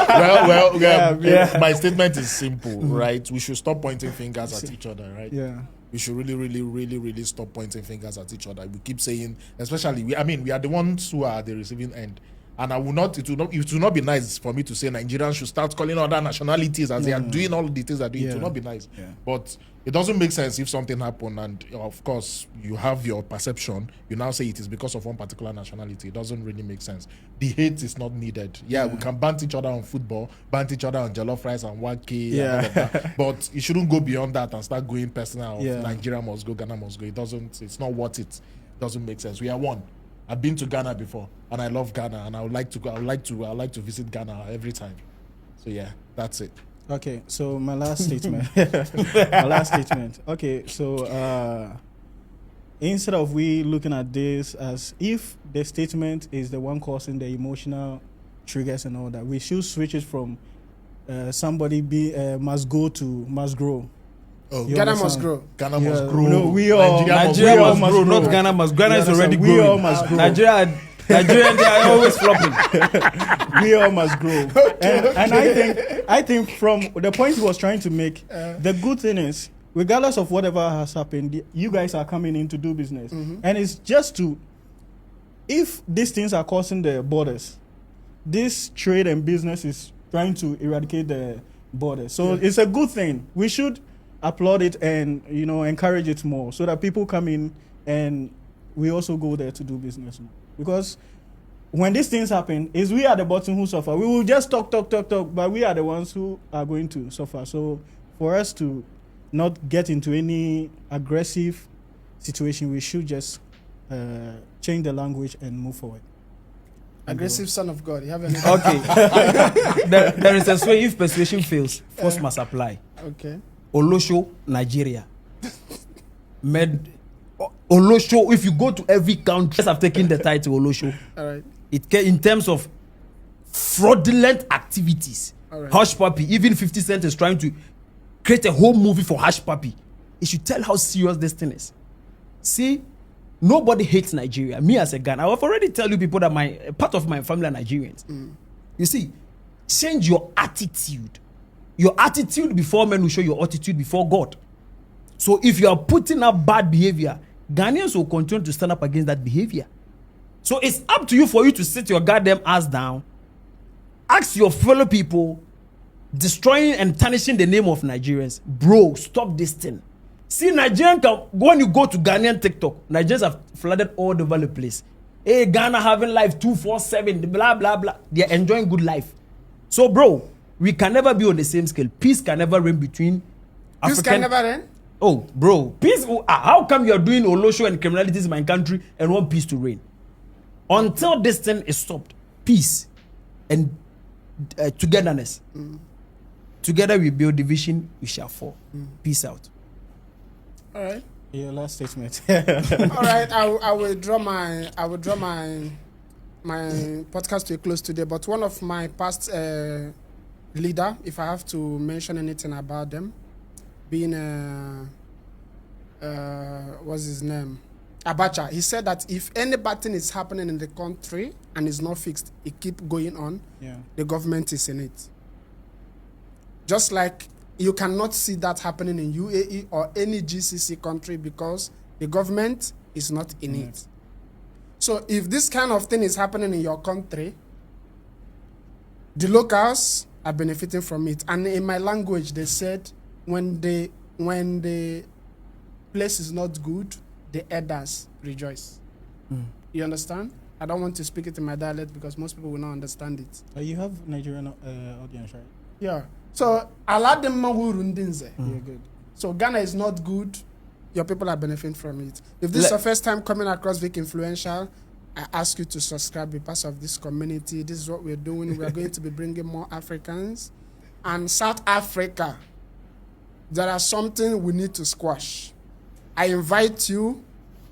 Speaker 3: Well,
Speaker 4: Yeah.
Speaker 3: my statement is simple, right? We should stop pointing fingers at each other, right?
Speaker 4: Yeah.
Speaker 3: We should really stop pointing fingers at each other. We keep saying, especially we are the ones who are at the receiving end. And it will not be nice for me to say Nigerians should start calling other nationalities as they are doing all the things they're doing. It will not be nice.
Speaker 4: Yeah.
Speaker 3: But it doesn't make sense if something happened and of course you have your perception, you now say it is because of one particular nationality. It doesn't really make sense. The hate is not needed. Yeah, we can bant each other on football, bant each other on jollof rice and 1K and all of that. But it shouldn't go beyond that and start going personal.
Speaker 4: Yeah.
Speaker 3: Nigeria must go, Ghana must go. It's not worth it. It doesn't make sense. We are one. I've been to Ghana before and I love Ghana and I would like to visit Ghana every time. So yeah, that's it.
Speaker 4: Okay, so my last statement. Okay, so instead of we looking at this as if the statement is the one causing the emotional triggers and all that, we should switch it from somebody must go to must grow.
Speaker 3: Oh,
Speaker 4: You
Speaker 1: Ghana
Speaker 4: understand?
Speaker 1: must grow.
Speaker 3: Ghana
Speaker 4: Yeah,
Speaker 3: must grow.
Speaker 4: no, we all-
Speaker 2: Nigeria
Speaker 4: we all
Speaker 2: must grow,
Speaker 4: grow.
Speaker 2: not Ghana must. Ghana is
Speaker 4: You
Speaker 2: already
Speaker 4: understand?
Speaker 2: growing.
Speaker 4: We all must grow.
Speaker 2: Nigerian, they are always flopping.
Speaker 4: We all must grow. And I think from the point he was trying to make, the good thing is, regardless of whatever has happened, you guys are coming in to do business. And it's just if these things are causing the borders, this trade and business is trying to eradicate the borders. So it's a good thing. We should applaud it and, encourage it more so that people come in and we also go there to do business more. Because when these things happen, is we at the bottom who suffer. We will just talk, but we are the ones who are going to suffer. So for us to not get into any aggressive situation, we should just change the language and move forward.
Speaker 1: Aggressive son of God. You have any?
Speaker 2: Okay. there is a way if persuasion fails, force must apply.
Speaker 1: Okay.
Speaker 2: Olosho, Nigeria. Olosho, if you go to every country, have taken the title Olosho.
Speaker 1: All right.
Speaker 2: In terms of fraudulent activities,
Speaker 1: All right.
Speaker 2: Hush Puppy, even 50 Cent is trying to create a whole movie for Hush Puppy. It should tell how serious this thing is. See, nobody hates Nigeria. Me as a Ghana, I've already tell you people that part of my family are Nigerians. You see, change your attitude. Your attitude before men will show your attitude before God. So if you are putting up bad behavior, Ghanaians will continue to stand up against that behavior. So it's up to you for you to sit your goddamn ass down, ask your fellow people, destroying and tarnishing the name of Nigerians. Bro, stop this thing. See, when you go to Ghanaian TikTok, Nigerians have flooded all over the place. Hey, Ghana having life 247, blah, blah, blah. They are enjoying good life. So, bro, we can never be on the same scale. Peace can never reign between
Speaker 1: This
Speaker 2: African...
Speaker 1: can never end.
Speaker 2: Oh, bro, peace. How come you're doing Olosho and criminalities in my country and want peace to reign? Until this thing is stopped, peace and togetherness. Together we build, division we shall fall. Peace out.
Speaker 1: All right.
Speaker 4: Your last statement.
Speaker 1: All right. I will draw my podcast to a close today. But one of my past leader, if I have to mention anything about them, being what's his name? Abacha. He said that if any bad thing is happening in the country and is not fixed, it keep going on.
Speaker 4: Yeah.
Speaker 1: The government is in it. Just like you cannot see that happening in UAE or any GCC country because the government is not in it. So if this kind of thing is happening in your country, the locals are benefiting from it. And in my language, they said when the place is not good, the elders rejoice. You understand? I don't want to speak it in my dialect because most people will not understand it.
Speaker 4: You have Nigerian audience, right?
Speaker 1: Yeah. So yeah,
Speaker 4: good.
Speaker 1: So Ghana is not good. Your people are benefiting from it. If this is your first time coming across Vic Influential, I ask you to subscribe, be part of this community. This is what we're doing. We are going to be bringing more Africans. And South Africa, there are something we need to squash. I invite you,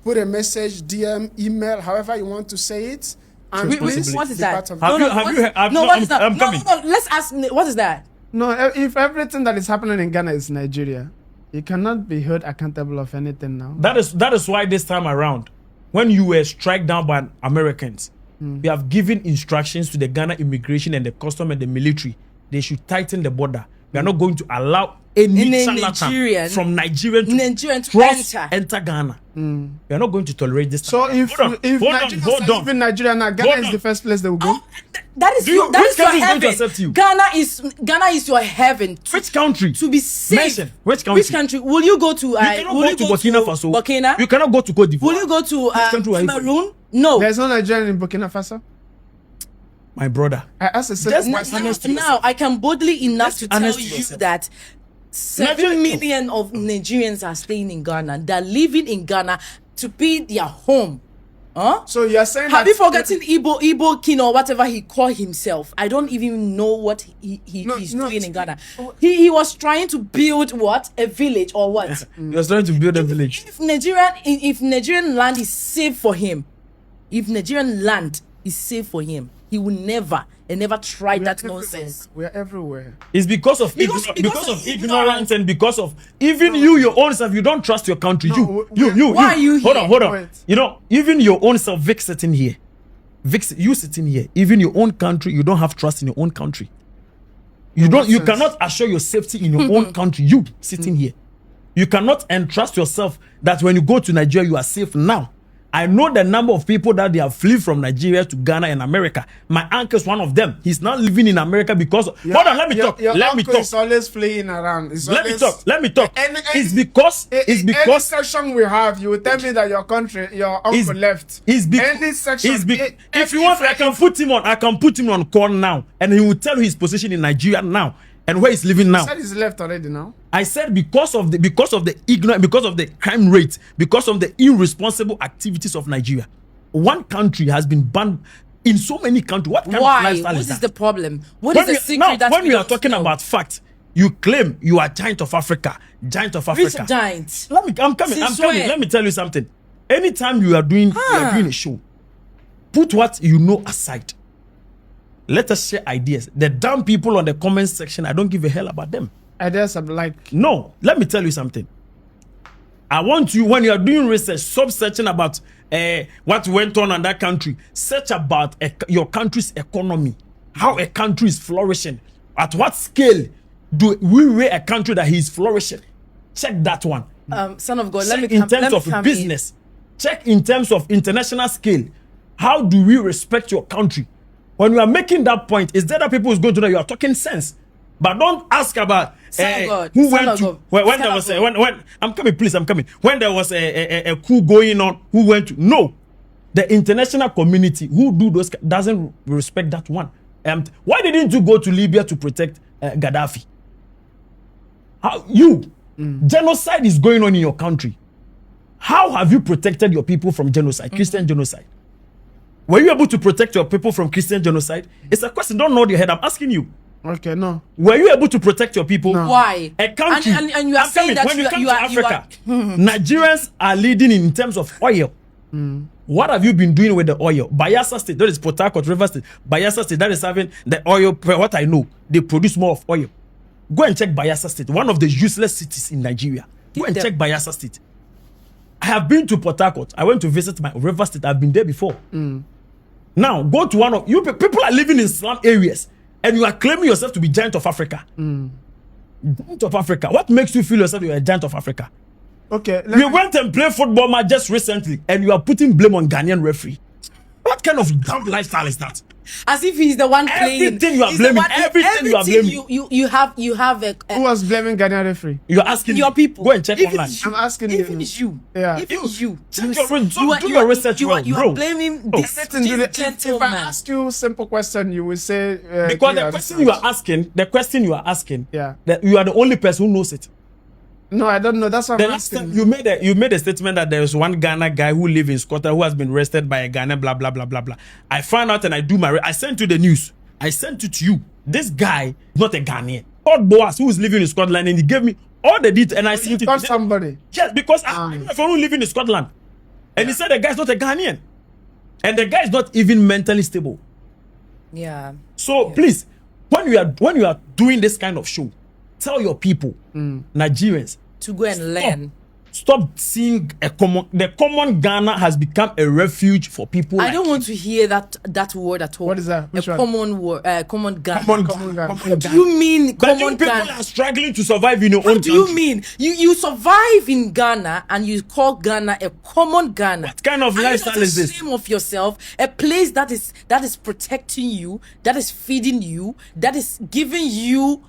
Speaker 1: put a message, DM, email, however you want to say it. And please
Speaker 5: what is
Speaker 1: be
Speaker 5: that?
Speaker 1: part of
Speaker 5: No,
Speaker 1: this.
Speaker 5: what is that?
Speaker 2: I'm coming.
Speaker 5: No, let's ask. What is that?
Speaker 1: No, if everything that is happening in Ghana is Nigeria, you cannot be held accountable of anything now.
Speaker 2: That is why this time around, when you were struck down by Americans, we have given instructions to the Ghana immigration and the custom and the military. They should tighten the border. We are not going to allow any charlatan from Nigeria to enter Ghana. We are not going to tolerate this.
Speaker 1: So if
Speaker 2: hold on.
Speaker 1: Even Nigeria now, Ghana is the first place they will go.
Speaker 5: That is your heaven. Ghana is your heaven.
Speaker 2: Which country?
Speaker 5: To be safe.
Speaker 2: Mention. Which country?
Speaker 5: Which country? Will you go to?
Speaker 2: You cannot go to Burkina Faso.
Speaker 5: Burkina?
Speaker 2: You cannot go to Cote d'Ivoire.
Speaker 5: Will you go to Cameroon? No.
Speaker 1: There's no Nigerian in Burkina Faso.
Speaker 2: My brother.
Speaker 1: I asked a second.
Speaker 5: Now I can boldly enough to tell you that 7 million of Nigerians are staying in Ghana. They're living in Ghana to be their home. Huh?
Speaker 1: So you're saying
Speaker 5: have you forgotten Igbo King or whatever he called himself? I don't even know what he's doing in Ghana. He was trying to build what? A village or what?
Speaker 2: He was trying to build a village.
Speaker 5: If Nigerian land is safe for him, he will never try that nonsense.
Speaker 1: We are everywhere.
Speaker 2: It's because of ignorance and because of even you your own self. You don't trust your country.
Speaker 5: Why are you here?
Speaker 2: Hold on. You know, even your own self, Vic sitting here, you sitting here. Even your own country, you don't have trust in your own country. You cannot assure your safety in your own country. You sitting here, you cannot entrust yourself that when you go to Nigeria you are safe now. I know the number of people that they have fled from Nigeria to Ghana and America. My uncle is one of them. He's not living in America because of, hold on, let me talk. Let me talk.
Speaker 1: He's always fleeing around.
Speaker 2: Let me talk. It's because
Speaker 1: any section we have, you will tell me that your uncle left. Any section.
Speaker 2: If you want, I can put him on call now, and he will tell you his position in Nigeria now and where he's living now.
Speaker 1: You said he's left already now. I
Speaker 2: said because of the ignorance, because of the crime rate, because of the irresponsible activities of Nigeria. One country has been banned in so many countries. What kind of lifestyle is that?
Speaker 5: What is the problem? What is the secret that
Speaker 2: when we are talking about facts, you claim you are giant of Africa.
Speaker 5: Which giant?
Speaker 2: I'm coming. Let me tell you something. Anytime you are doing a show, put what you know aside. Let us share ideas. The damn people on the comment section, I don't give a hell about them.
Speaker 1: Ideas are like...
Speaker 2: No, let me tell you something. I want you, when you are doing research, stop searching about what went on in that country. Search about your country's economy. How a country is flourishing. At what scale do we rate a country that is flourishing? Check that one.
Speaker 5: Son of God,
Speaker 2: check in terms of business. Check in terms of international scale. How do we respect your country? When you are making that point, is there that people is going to know you are talking sense? But don't ask about who went to when there was when I'm coming, please, I'm coming. When there was a coup going on, who went to? No, the international community who do those doesn't respect that one. Why didn't you go to Libya to protect Gaddafi? Genocide is going on in your country. How have you protected your people from genocide, Christian genocide? Were you able to protect your people from Christian genocide? It's a question. Don't nod your head. I'm asking you.
Speaker 1: Okay, no.
Speaker 2: Were you able to protect your people?
Speaker 1: No.
Speaker 5: Why?
Speaker 2: A country.
Speaker 5: And you are saying that
Speaker 2: when you come to Africa, Nigerians are leading in terms of oil. What have you been doing with the oil? Bayelsa State, that is Port Harcourt, River State. Bayelsa State, that is having the oil. What I know, they produce more of oil. Go and check Bayelsa State, one of the useless cities in Nigeria. Go and check Bayelsa State. I have been to Port Harcourt. I went to visit my River State. I've been there before. Now, go to one of you people are living in slum areas and you are claiming yourself to be giant of Africa. Giant of Africa. What makes you feel yourself you are a giant of Africa?
Speaker 1: Okay.
Speaker 2: We went and played football match just recently and you are putting blame on Ghanaian referee. What kind of dumb lifestyle is that?
Speaker 5: As if he's the one playing.
Speaker 2: Everything you are
Speaker 5: He's the
Speaker 2: blaming,
Speaker 5: one-
Speaker 2: everything you are blaming.
Speaker 5: You have a
Speaker 1: Who was blaming Ghanaian referee?
Speaker 2: You're asking
Speaker 5: your people.
Speaker 2: Go and check
Speaker 5: Even
Speaker 2: online.
Speaker 5: you.
Speaker 1: I'm asking
Speaker 5: Even
Speaker 1: you.
Speaker 5: you.
Speaker 1: Yeah.
Speaker 5: Even you.
Speaker 2: Check your re-
Speaker 5: You are-
Speaker 2: do
Speaker 5: you
Speaker 2: your
Speaker 5: are-
Speaker 2: research
Speaker 5: you are-
Speaker 2: well,
Speaker 5: you
Speaker 2: bro.
Speaker 5: are blaming
Speaker 2: Oh.
Speaker 5: this
Speaker 1: Listen, Julie, if I
Speaker 5: gentleman.
Speaker 1: ask you a simple question, you will say
Speaker 2: Because
Speaker 1: do
Speaker 2: the
Speaker 1: your
Speaker 2: question
Speaker 1: research.
Speaker 2: the question you are asking,
Speaker 1: Yeah.
Speaker 2: that you are the only person who knows it.
Speaker 1: No, I don't know. That's what
Speaker 2: The
Speaker 1: I'm
Speaker 2: last
Speaker 1: asking.
Speaker 2: time you made a statement that there is one Ghana guy who lives in Scotland who has been arrested by a Ghana, blah blah blah blah blah. I found out and I sent you the news. I sent it to you. This guy is not a Ghanaian. Todd Boas, who is living in Scotland, and he gave me all the details. And I
Speaker 1: You
Speaker 2: sent it.
Speaker 1: called somebody.
Speaker 2: Yes, because I know a friend who lives in Scotland, and he said the guy is not a Ghanaian, and the guy is not even mentally stable.
Speaker 5: Yeah.
Speaker 2: So please, when you are doing this kind of show, tell your people, Nigerians,
Speaker 5: To go and learn.
Speaker 2: stop seeing the common Ghana has become a refuge for people.
Speaker 5: I don't want to hear that word at all.
Speaker 1: What is that? Which
Speaker 5: a
Speaker 1: one?
Speaker 5: common word, common Ghana.
Speaker 1: Common Ghana.
Speaker 5: What do you mean
Speaker 2: But you
Speaker 5: common
Speaker 2: people
Speaker 5: Ghana?
Speaker 2: are struggling to survive in your
Speaker 5: What
Speaker 2: own
Speaker 5: do
Speaker 2: country.
Speaker 5: you mean? You survive in Ghana and you call Ghana a common Ghana.
Speaker 2: What kind of
Speaker 5: Are you
Speaker 2: lifestyle
Speaker 5: not
Speaker 2: is this?
Speaker 5: ashamed of yourself? A place that is protecting you, that is feeding you, that is giving you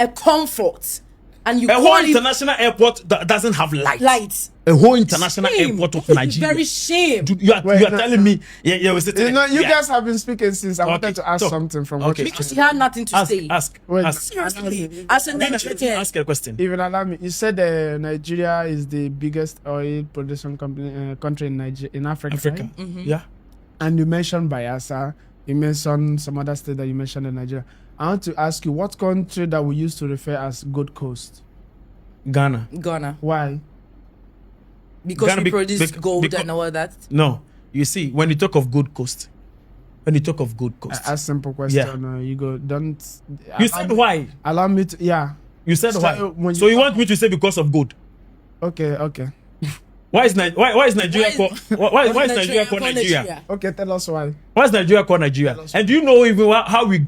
Speaker 5: a comfort, and you
Speaker 2: A
Speaker 5: call
Speaker 2: whole
Speaker 5: it
Speaker 2: international airport that doesn't have light.
Speaker 5: light.
Speaker 2: A whole international
Speaker 5: Shame.
Speaker 2: airport of
Speaker 5: Very
Speaker 2: Nigeria.
Speaker 5: shame.
Speaker 2: Dude, you are
Speaker 1: Wait, no,
Speaker 2: telling me, yeah, we're sitting.
Speaker 1: You know, you
Speaker 2: yeah.
Speaker 1: guys have been speaking since I wanted
Speaker 2: Okay,
Speaker 1: to ask
Speaker 2: so-
Speaker 1: something from
Speaker 2: okay.
Speaker 1: what you
Speaker 5: Because
Speaker 1: said.
Speaker 5: he had nothing to say.
Speaker 2: Ask.
Speaker 1: Wait,
Speaker 5: Seriously, as a Nigerian,
Speaker 2: Ask a question.
Speaker 1: Even allow me. You said Nigeria is the biggest oil producing country in Africa.
Speaker 2: Africa.
Speaker 1: Right?
Speaker 2: Yeah.
Speaker 1: And you mentioned Bayelsa. You mentioned some other state that you mentioned in Nigeria. I want to ask you, what country that we used to refer as Gold Coast?
Speaker 2: Ghana.
Speaker 5: Ghana,
Speaker 2: Why?
Speaker 5: because
Speaker 2: Ghana
Speaker 5: we produce gold
Speaker 2: because-
Speaker 5: and all that.
Speaker 2: No. You see, when you talk of Gold Coast,
Speaker 1: A simple question. You go, don't.
Speaker 2: You said why?
Speaker 1: Allow me to. Yeah.
Speaker 2: You said
Speaker 1: So,
Speaker 2: why?
Speaker 1: when
Speaker 2: So
Speaker 1: you-
Speaker 2: you want me to say because of gold?
Speaker 1: Okay.
Speaker 2: Why is Nigeria called why is Nigeria called
Speaker 5: called
Speaker 2: Nigeria?
Speaker 1: Okay, tell us why.
Speaker 2: Why is Nigeria called Nigeria? And do you know even how we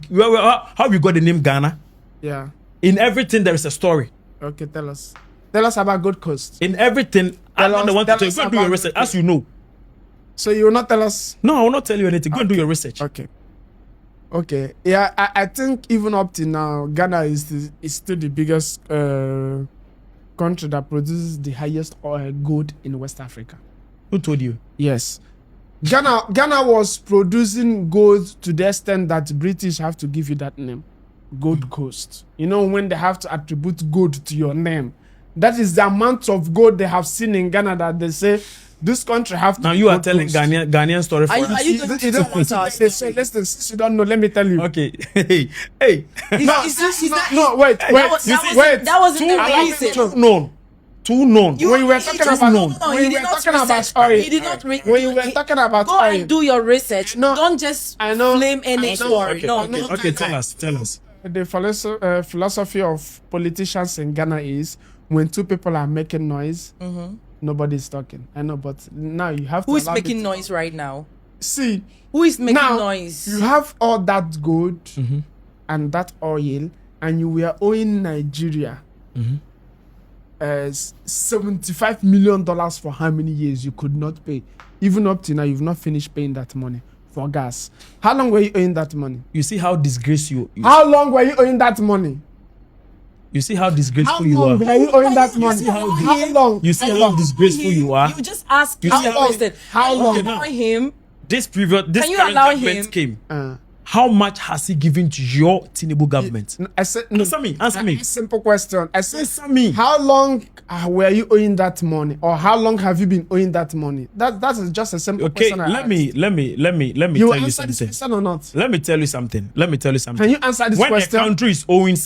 Speaker 2: got the name Ghana?
Speaker 1: Yeah.
Speaker 2: In everything there is a story.
Speaker 1: Okay, tell us. Tell us about Gold Coast.
Speaker 2: In everything, I'm not the one to tell you. Go and do your research, as you know.
Speaker 1: So you will not tell us.
Speaker 2: No, I will not tell you anything. Go and do your research.
Speaker 1: Okay. Yeah, I think even up to now, Ghana is still the biggest country that produces the highest gold in West Africa.
Speaker 2: Who told you?
Speaker 1: Yes. Ghana was producing gold to the extent that British have to give you that name, Gold Coast. You know, when they have to attribute gold to your name, that is the amount of gold they have seen in Ghana that they say this country have to.
Speaker 2: Now you are
Speaker 1: Gold
Speaker 2: telling
Speaker 1: Coast.
Speaker 2: Ghanaian story for
Speaker 5: Are
Speaker 2: us.
Speaker 5: you going to tell us our
Speaker 1: They say, listen, since you don't know, let me tell you.
Speaker 2: Okay. Hey.
Speaker 5: Is that-
Speaker 1: No, wait.
Speaker 5: that wasn't the reason.
Speaker 2: Too known.
Speaker 1: When you were talking about
Speaker 5: he did not research.
Speaker 1: oil,
Speaker 5: He did not read.
Speaker 1: when you were talking about
Speaker 5: Go
Speaker 1: oil,
Speaker 5: and do your research.
Speaker 1: No,
Speaker 5: Don't just
Speaker 1: I know.
Speaker 5: blame any story.
Speaker 2: Okay,
Speaker 5: No,
Speaker 2: okay, tell us.
Speaker 1: the philosophy of politicians in Ghana is when two people are making noise, nobody's talking. I know, but now you have to.
Speaker 5: Who is
Speaker 1: allow me
Speaker 5: making
Speaker 1: to-
Speaker 5: noise right now?
Speaker 1: See,
Speaker 5: Who is making
Speaker 1: now
Speaker 5: noise?
Speaker 1: you have all that gold and that oil, and you were owing Nigeria $75 million for how many years you could not pay. Even up to now, you've not finished paying that money for gas. How long were you owing that money?
Speaker 2: You see how disgraceful
Speaker 1: How long were you owing that money?
Speaker 2: you see how
Speaker 1: How
Speaker 2: disgraceful you
Speaker 1: long
Speaker 2: are.
Speaker 1: were you owing that
Speaker 5: You
Speaker 1: money?
Speaker 5: see how
Speaker 1: How long?
Speaker 2: You see how disgraceful you are.
Speaker 5: You just ask him
Speaker 2: see
Speaker 5: a
Speaker 2: how-
Speaker 5: question.
Speaker 1: how
Speaker 5: Can
Speaker 1: long?
Speaker 5: you allow him?
Speaker 2: This
Speaker 5: Can you
Speaker 2: current
Speaker 5: allow
Speaker 2: government
Speaker 5: him-
Speaker 2: came. How much has he given to your Tinubu government?
Speaker 1: I said, no,
Speaker 2: Answer me.
Speaker 1: simple question. I said,
Speaker 2: Answer me.
Speaker 1: how long were you owing that money, or how long have you been owing that money? That is just a simple
Speaker 2: Okay,
Speaker 1: question. I
Speaker 2: let me
Speaker 1: asked.
Speaker 2: tell
Speaker 1: You
Speaker 2: you
Speaker 1: answer this
Speaker 2: something.
Speaker 1: question or not?
Speaker 2: Let me tell you something.
Speaker 1: Can you answer this
Speaker 2: When
Speaker 1: question?
Speaker 2: a country is owing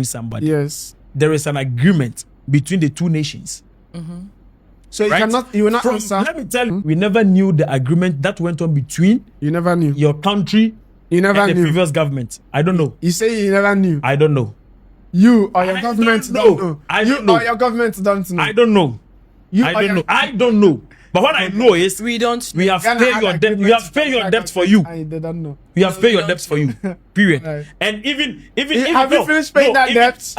Speaker 2: somebody,
Speaker 1: Yes.
Speaker 2: there is an agreement between the two nations.
Speaker 1: So you
Speaker 2: Right?
Speaker 1: you will not
Speaker 2: From-
Speaker 1: answer.
Speaker 2: Let me tell you, we never knew the agreement that went on between
Speaker 1: You never knew.
Speaker 2: your country
Speaker 1: You never
Speaker 2: and the
Speaker 1: knew.
Speaker 2: previous government. I don't know.
Speaker 1: You say you never knew.
Speaker 2: I don't know.
Speaker 1: You or your
Speaker 2: I
Speaker 1: government
Speaker 2: don't
Speaker 1: don't
Speaker 2: know.
Speaker 1: know.
Speaker 2: I
Speaker 1: You
Speaker 2: don't know.
Speaker 1: or your government don't know.
Speaker 2: I don't know.
Speaker 1: You
Speaker 2: I
Speaker 1: or
Speaker 2: don't
Speaker 1: your-
Speaker 2: know. I don't know. But what I know is
Speaker 5: We don't.
Speaker 2: we have
Speaker 1: Ghana
Speaker 2: paid
Speaker 1: had
Speaker 2: your debt. We
Speaker 1: agreement
Speaker 2: have paid your
Speaker 1: with
Speaker 2: debt for you.
Speaker 1: I don't know.
Speaker 2: We have paid your debts for you. Period.
Speaker 1: Right.
Speaker 2: And even
Speaker 1: Have you finished paying that debt?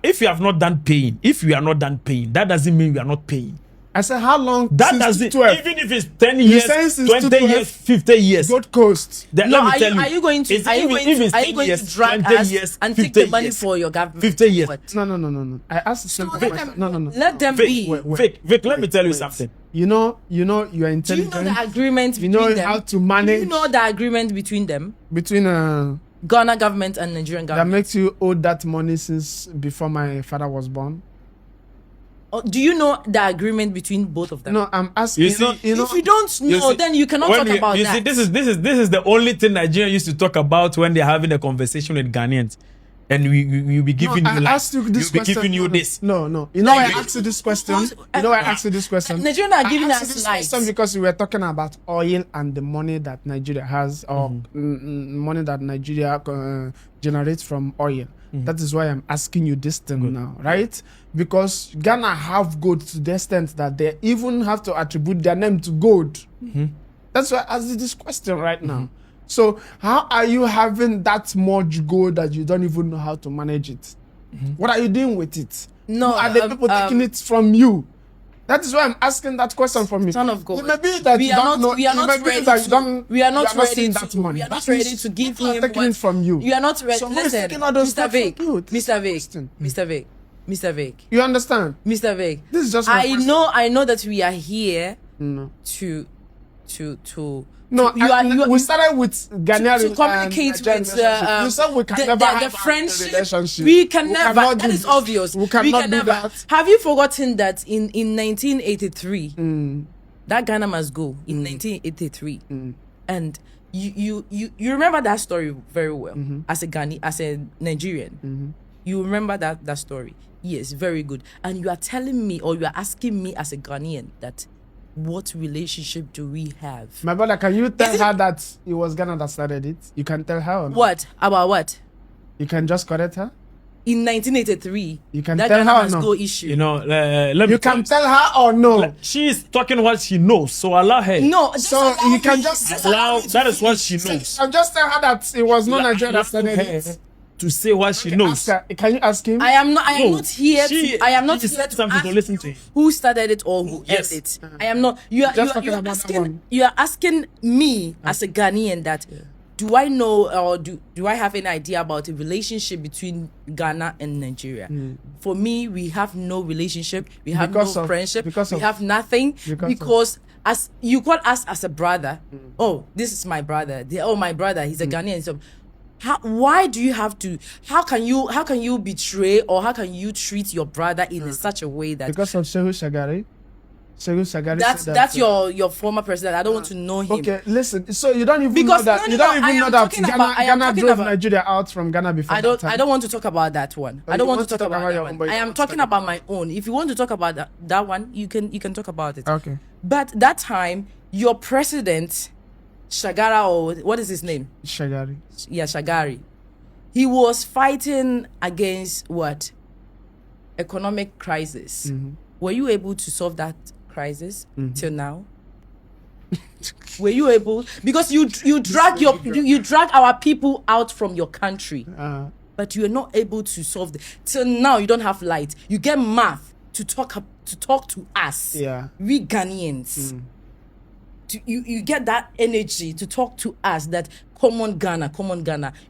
Speaker 2: If you have not done paying, that doesn't mean we are not paying.
Speaker 1: I said, how long?
Speaker 2: That
Speaker 1: since
Speaker 2: does it.
Speaker 1: 12?
Speaker 2: Even if it's 10 years,
Speaker 1: saying since
Speaker 2: 20
Speaker 1: 2012?
Speaker 2: years, 50 years.
Speaker 1: Gold Coast.
Speaker 2: Then
Speaker 5: No,
Speaker 2: let me tell
Speaker 5: are you going to
Speaker 2: it's
Speaker 5: are you
Speaker 2: even
Speaker 5: going
Speaker 2: if
Speaker 5: to
Speaker 2: it's
Speaker 5: are
Speaker 2: 10
Speaker 5: you going
Speaker 2: years,
Speaker 5: to drag
Speaker 2: 20
Speaker 5: us
Speaker 2: years,
Speaker 5: and take
Speaker 2: 50
Speaker 5: the money
Speaker 2: years,
Speaker 5: for your government?
Speaker 2: 50 years.
Speaker 5: What?
Speaker 1: No. I asked the simple
Speaker 5: let
Speaker 1: question.
Speaker 5: them-
Speaker 1: No.
Speaker 5: Let them
Speaker 2: Vic,
Speaker 5: be.
Speaker 2: Vic, let me tell you something.
Speaker 1: You know, you are
Speaker 5: Do you
Speaker 1: intelligent.
Speaker 5: know the agreement
Speaker 1: You
Speaker 5: between
Speaker 1: know
Speaker 5: them?
Speaker 1: how to
Speaker 5: Do
Speaker 1: manage
Speaker 5: you know the agreement between them?
Speaker 1: between
Speaker 5: Ghana government and Nigerian
Speaker 1: that
Speaker 5: government.
Speaker 1: makes you owe that money since before my father was born.
Speaker 5: Do you know the agreement between both of them?
Speaker 1: No, I'm asking.
Speaker 2: You
Speaker 1: You know,
Speaker 2: see-
Speaker 1: you know.
Speaker 5: If you don't know,
Speaker 2: see,
Speaker 5: then you cannot
Speaker 2: When
Speaker 5: talk about
Speaker 2: you
Speaker 5: that.
Speaker 2: see, this is the only thing Nigerians used to talk about when they're having a conversation with Ghanaians, and we be giving
Speaker 1: I
Speaker 2: you like,
Speaker 1: asked you this
Speaker 2: we'll be
Speaker 1: question.
Speaker 2: giving you
Speaker 1: No,
Speaker 2: this.
Speaker 1: No. You know why I asked you this question? You know why I asked you this question?
Speaker 5: Nigerians are giving
Speaker 1: I asked
Speaker 5: us
Speaker 1: you this
Speaker 5: lights.
Speaker 1: question because we were talking about oil and the money that Nigeria has, or money that Nigeria generates from oil. That is why I'm asking you this thing now, right? Because Ghana have gold to the extent that they even have to attribute their name to gold. That's why I asked you this question right now. So how are you having that much gold that you don't even know how to manage it? What are you doing with it?
Speaker 5: No,
Speaker 1: Who are the people taking it from you? That is why I'm asking that question from you.
Speaker 5: Son of God.
Speaker 1: It may be that
Speaker 5: We
Speaker 1: you
Speaker 5: are
Speaker 1: don't
Speaker 5: not-
Speaker 1: know.
Speaker 5: we are
Speaker 1: it
Speaker 5: not
Speaker 1: may be
Speaker 5: ready
Speaker 1: that you
Speaker 5: to-
Speaker 1: don't-
Speaker 5: we are not
Speaker 1: you
Speaker 5: ready
Speaker 1: seeing
Speaker 5: to-
Speaker 1: that money.
Speaker 5: we are not
Speaker 1: That
Speaker 5: ready
Speaker 1: means
Speaker 5: to give
Speaker 1: people are
Speaker 5: him
Speaker 1: taking
Speaker 5: what-
Speaker 1: it from you.
Speaker 5: You are not ready.
Speaker 1: So who is
Speaker 5: Listen,
Speaker 1: taking all those
Speaker 5: Mr.
Speaker 1: stuff
Speaker 5: Vic,
Speaker 1: from you? This
Speaker 5: Mr.
Speaker 1: is
Speaker 5: Vic,
Speaker 1: question.
Speaker 5: Mr. Vic, Mr. Vic,
Speaker 1: You understand?
Speaker 5: Mr. Vic.
Speaker 1: This is just my
Speaker 5: I
Speaker 1: question.
Speaker 5: know that we are here
Speaker 1: No.
Speaker 5: to
Speaker 1: No,
Speaker 5: you
Speaker 1: we started with Ghanaian
Speaker 5: to communicate with
Speaker 1: you said we can never
Speaker 5: the
Speaker 1: have
Speaker 5: friendship.
Speaker 1: a relationship.
Speaker 5: We can never.
Speaker 1: cannot
Speaker 5: That
Speaker 1: do
Speaker 5: is
Speaker 1: this.
Speaker 5: obvious.
Speaker 1: We cannot
Speaker 5: can
Speaker 1: do
Speaker 5: never.
Speaker 1: that.
Speaker 5: Have you forgotten that in 1983, that Ghana must go in 1983, and you remember that story very well as a Nigerian. You remember that story. Yes, very good. And you are telling me, or you are asking me as a Ghanaian, that what relationship do we have?
Speaker 1: My brother, can you tell her that it was Ghana that started it? You can tell her or not?
Speaker 5: What about what?
Speaker 1: You can just correct her?
Speaker 5: In 1983,
Speaker 1: You can
Speaker 5: that
Speaker 1: tell
Speaker 5: Ghana
Speaker 1: her or
Speaker 5: must
Speaker 1: no?
Speaker 5: go issue.
Speaker 2: You know, let me
Speaker 1: You can tell her or no?
Speaker 2: She is talking what she knows, so allow her.
Speaker 5: No, just
Speaker 1: So
Speaker 5: allow
Speaker 1: you can
Speaker 5: me-
Speaker 1: just
Speaker 2: allow.
Speaker 5: me to
Speaker 2: That is what she
Speaker 5: finish.
Speaker 2: knows.
Speaker 1: I'll just tell her that it was not Nigeria that
Speaker 2: Allow
Speaker 1: started
Speaker 2: her
Speaker 1: it.
Speaker 2: to say what she knows.
Speaker 1: Ask her. Can you ask him?
Speaker 5: I am not here
Speaker 2: she-
Speaker 5: to. I am not
Speaker 2: she
Speaker 5: here
Speaker 2: said
Speaker 5: to
Speaker 2: something
Speaker 5: ask
Speaker 2: to listen to
Speaker 5: you
Speaker 2: you.
Speaker 5: who started it or who
Speaker 2: Yes.
Speaker 5: ended it. I am not. You are
Speaker 1: Just talking about that
Speaker 5: asking.
Speaker 1: one.
Speaker 5: You are asking me as a Ghanaian that. Do I know or do I have any idea about a relationship between Ghana and Nigeria? For me, we have no relationship. We have
Speaker 1: Because
Speaker 5: no
Speaker 1: of-
Speaker 5: friendship.
Speaker 1: because
Speaker 5: We
Speaker 1: of-
Speaker 5: have nothing
Speaker 1: because
Speaker 5: as you call us as a brother. Oh, this is my brother. My brother. He's a Ghanaian. So, why do you have to? How can you betray or how can you treat your brother in such a way that
Speaker 1: Because of Shehu Shagari. Shehu Shagari.
Speaker 5: that's
Speaker 1: said that,
Speaker 5: your former president? I don't want to know him.
Speaker 1: Okay, listen. So you don't even
Speaker 5: Because-
Speaker 1: know that.
Speaker 5: no,
Speaker 1: you
Speaker 5: no,
Speaker 1: don't
Speaker 5: I
Speaker 1: even
Speaker 5: am
Speaker 1: know that
Speaker 5: talking about- I am
Speaker 1: Ghana
Speaker 5: talking
Speaker 1: drove
Speaker 5: about-
Speaker 1: Nigeria out from Ghana before.
Speaker 5: I
Speaker 1: that
Speaker 5: don't want to talk about that one. I
Speaker 1: you
Speaker 5: don't want
Speaker 1: want
Speaker 5: to talk about
Speaker 1: your
Speaker 5: that
Speaker 1: own,
Speaker 5: one.
Speaker 1: but you
Speaker 5: I am
Speaker 1: want to
Speaker 5: talking
Speaker 1: talk
Speaker 5: about my own. If you want to talk about that one, you can talk about it.
Speaker 1: Okay.
Speaker 5: But that time, your president, Shagara, or what is his name?
Speaker 1: Shagari.
Speaker 5: Yeah, Shagari. He was fighting against what? Economic crisis. Were you able to solve that crisis till now? Were you able? Because you drag you drag our people out from your country, but you are not able to solve till now. You don't have light. You get math to talk to us.
Speaker 1: Yeah.
Speaker 5: We Ghanaians. You get that energy to talk to us. That common Ghana.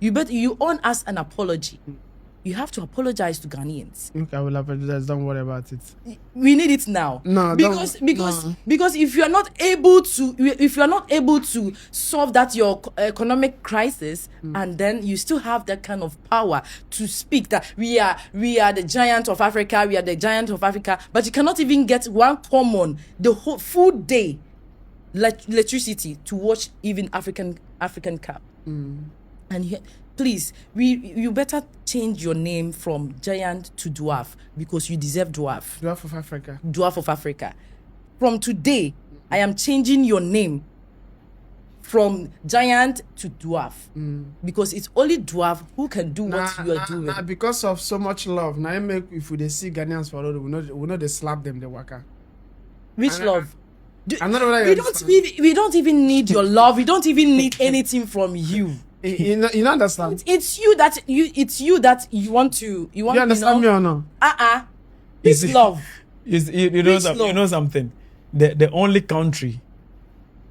Speaker 5: You owe us an apology. You have to apologize to Ghanaians.
Speaker 1: Okay, I will apologize. Don't worry about it.
Speaker 5: We need it now.
Speaker 1: No,
Speaker 5: because
Speaker 1: no.
Speaker 5: because if you are not able to solve that your economic crisis, and then you still have that kind of power to speak that we are the giant of Africa, but you cannot even get one common the whole full day electricity to watch even African Cup. And please, you better change your name from giant to dwarf, because you deserve dwarf.
Speaker 1: Dwarf of Africa.
Speaker 5: Dwarf of Africa. From today, I am changing your name from giant to dwarf, because it's only dwarf who can do what you are doing.
Speaker 1: Because of so much love, now make if we see Ghanaians for road, we know they slap them, they waka.
Speaker 5: Which love?
Speaker 1: I'm not really
Speaker 5: We don't even need your love. We don't even need anything from you.
Speaker 1: You understand?
Speaker 5: It's you that you want to. You
Speaker 1: You understand me or no?
Speaker 5: Which love?
Speaker 2: You know something. The only country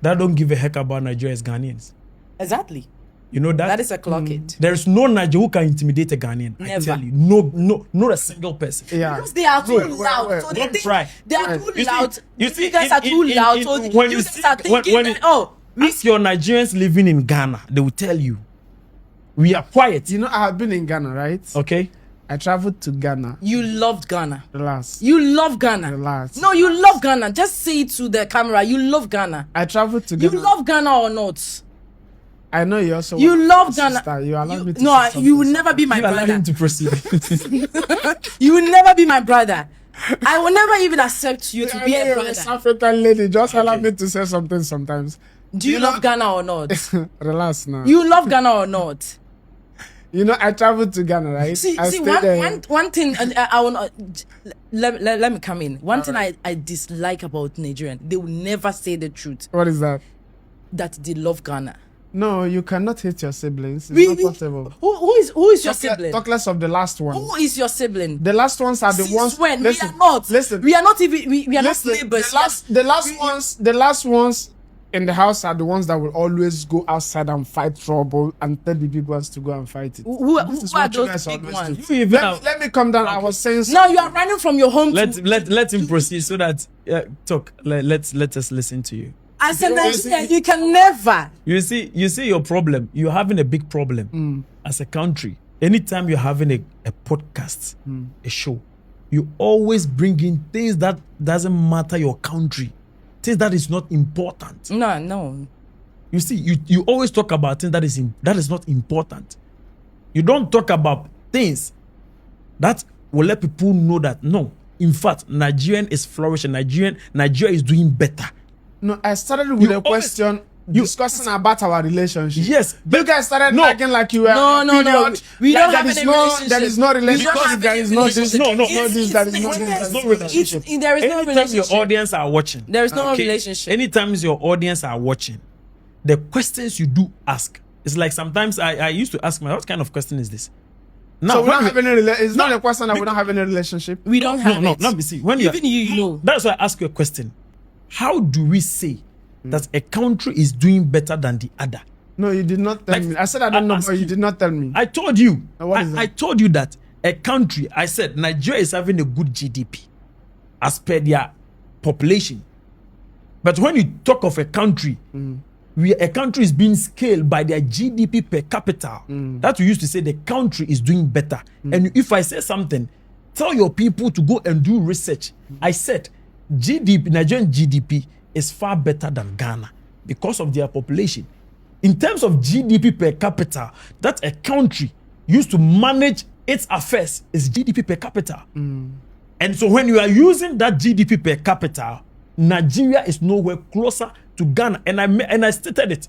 Speaker 2: that don't give a heck about Nigeria is Ghanaians.
Speaker 5: Exactly.
Speaker 2: You know that?
Speaker 5: That is a clock it.
Speaker 2: There is no Nigerian who can intimidate a Ghanaian. I
Speaker 5: Never.
Speaker 2: tell you, no, not a single person.
Speaker 1: Yeah.
Speaker 5: Because they are too
Speaker 1: Wait,
Speaker 5: loud. So they
Speaker 2: don't
Speaker 5: think
Speaker 2: try.
Speaker 5: they are too
Speaker 2: You see-
Speaker 5: loud.
Speaker 2: you see,
Speaker 5: You guys are too loud. So
Speaker 2: when
Speaker 5: you
Speaker 2: you
Speaker 5: guys
Speaker 2: see-
Speaker 5: are thinking
Speaker 2: when
Speaker 5: that,
Speaker 2: you-
Speaker 5: oh,
Speaker 2: Ask your Nigerians living in Ghana, they will tell you, we are quiet.
Speaker 1: You know, I have been in Ghana, right?
Speaker 2: Okay?
Speaker 1: I traveled to Ghana.
Speaker 5: you loved Ghana.
Speaker 1: Relax.
Speaker 5: You love Ghana.
Speaker 1: Relax.
Speaker 5: No, you love Ghana. Just say it to the camera. You love Ghana.
Speaker 1: I traveled to
Speaker 5: You
Speaker 1: Ghana.
Speaker 5: love Ghana or not?
Speaker 1: I know you also.
Speaker 5: You
Speaker 1: want
Speaker 5: love
Speaker 1: my
Speaker 5: Ghana.
Speaker 1: sister. You allow me to
Speaker 5: No,
Speaker 1: say something.
Speaker 5: you will never be my
Speaker 2: You allow
Speaker 5: brother.
Speaker 2: him to proceed.
Speaker 5: You will never be my brother. I will never even accept you to
Speaker 1: I
Speaker 5: be
Speaker 1: know
Speaker 5: a
Speaker 1: you're
Speaker 5: brother.
Speaker 1: South African lady. Just allow me to say something sometimes.
Speaker 5: Do you love Ghana or not?
Speaker 1: Relax now.
Speaker 5: You love Ghana or not?
Speaker 1: You know, I traveled to Ghana, right?
Speaker 5: See,
Speaker 1: I stayed there.
Speaker 5: one thing, and I will not. Let me come in. One thing I dislike about Nigerian, they will never say the truth
Speaker 1: What is that?
Speaker 5: that they love Ghana.
Speaker 1: No, you cannot hate your siblings. It's
Speaker 5: Really?
Speaker 1: not possible.
Speaker 5: Who is your sibling?
Speaker 1: Talk less of the last one.
Speaker 5: Who is your sibling?
Speaker 1: The last ones are the
Speaker 5: Since
Speaker 1: ones.
Speaker 5: when?
Speaker 1: Listen,
Speaker 5: we are not.
Speaker 1: Listen.
Speaker 5: We are not even. We are
Speaker 1: Listen,
Speaker 5: not neighbors.
Speaker 1: the last ones in the house are the ones that will always go outside and fight trouble and tell the big ones to go and fight it.
Speaker 5: Who are
Speaker 1: This is
Speaker 5: are
Speaker 1: what you
Speaker 5: those
Speaker 1: guys
Speaker 5: big
Speaker 1: always
Speaker 5: ones?
Speaker 1: do.
Speaker 2: You even
Speaker 1: Let
Speaker 2: have-
Speaker 1: me, let me come down. I was saying
Speaker 5: Now you are running from your home.
Speaker 2: let him proceed so that talk. Let us listen to you.
Speaker 5: As a Nigerian, you can never.
Speaker 2: You see your problem. You're having a big problem as a country. Anytime you're having a podcast, a show, you always bring in things that doesn't matter your country, things that is not important.
Speaker 5: No.
Speaker 2: You see, you always talk about things that is not important. You don't talk about things that will let people know that no, in fact, Nigerian is flourishing. Nigeria is doing better.
Speaker 1: No, I started with
Speaker 2: You
Speaker 1: a question discussing about our relationship.
Speaker 2: Yes,
Speaker 1: You guys started
Speaker 2: no.
Speaker 1: acting like you were.
Speaker 5: No.
Speaker 1: period.
Speaker 5: We
Speaker 1: Like
Speaker 5: don't have
Speaker 1: there is
Speaker 5: any
Speaker 1: no,
Speaker 5: relationship.
Speaker 1: There is no
Speaker 5: We don't
Speaker 1: relationship.
Speaker 5: have
Speaker 1: There
Speaker 5: any
Speaker 1: is no this.
Speaker 5: relationship.
Speaker 2: No,
Speaker 1: no this. There is no
Speaker 5: It's-
Speaker 1: this.
Speaker 2: no relationship.
Speaker 5: There is no
Speaker 2: Anytime
Speaker 5: relationship.
Speaker 2: your audience are watching,
Speaker 5: There is no relationship.
Speaker 2: Anytime your audience are watching, the questions you do ask, it's like sometimes I used to ask what kind of question is this? Now,
Speaker 1: So we don't
Speaker 2: when
Speaker 1: have any. It's not a question that we don't have any relationship.
Speaker 5: We don't have
Speaker 2: no,
Speaker 5: it.
Speaker 2: let me see. When you
Speaker 5: Even you know.
Speaker 2: that's why I ask you a question. How do we say that a country is doing better than the other?
Speaker 1: No, you did not tell
Speaker 2: Like,
Speaker 1: me. I said I don't know,
Speaker 2: ask
Speaker 1: but you
Speaker 2: you.
Speaker 1: did not tell me.
Speaker 2: I told you.
Speaker 1: What is that?
Speaker 2: I told you that a country, I said Nigeria is having a good GDP as per their population. But when you talk of a country, a country is being scaled by their GDP per capita. That we used to say the country is doing better. And if I say something, tell your people to go and do research. I said Nigerian GDP is far better than Ghana because of their population. In terms of GDP per capita, that a country used to manage its affairs is GDP per capita. And so when you are using that GDP per capita, Nigeria is nowhere closer to Ghana. And I stated it,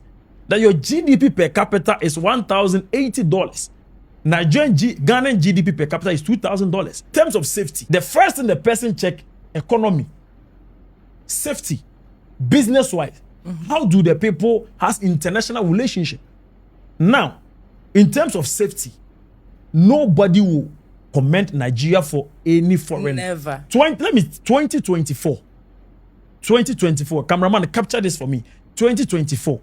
Speaker 2: that your GDP per capita is $1,080. Ghanaian GDP per capita is $2,000. In terms of safety, the first thing the person check, economy, safety, business-wise. How do the people has international relationship? Now, in terms of safety, nobody will comment Nigeria for any foreign.
Speaker 5: Never.
Speaker 2: 2024. 2024. Cameraman, capture this for me. 2024.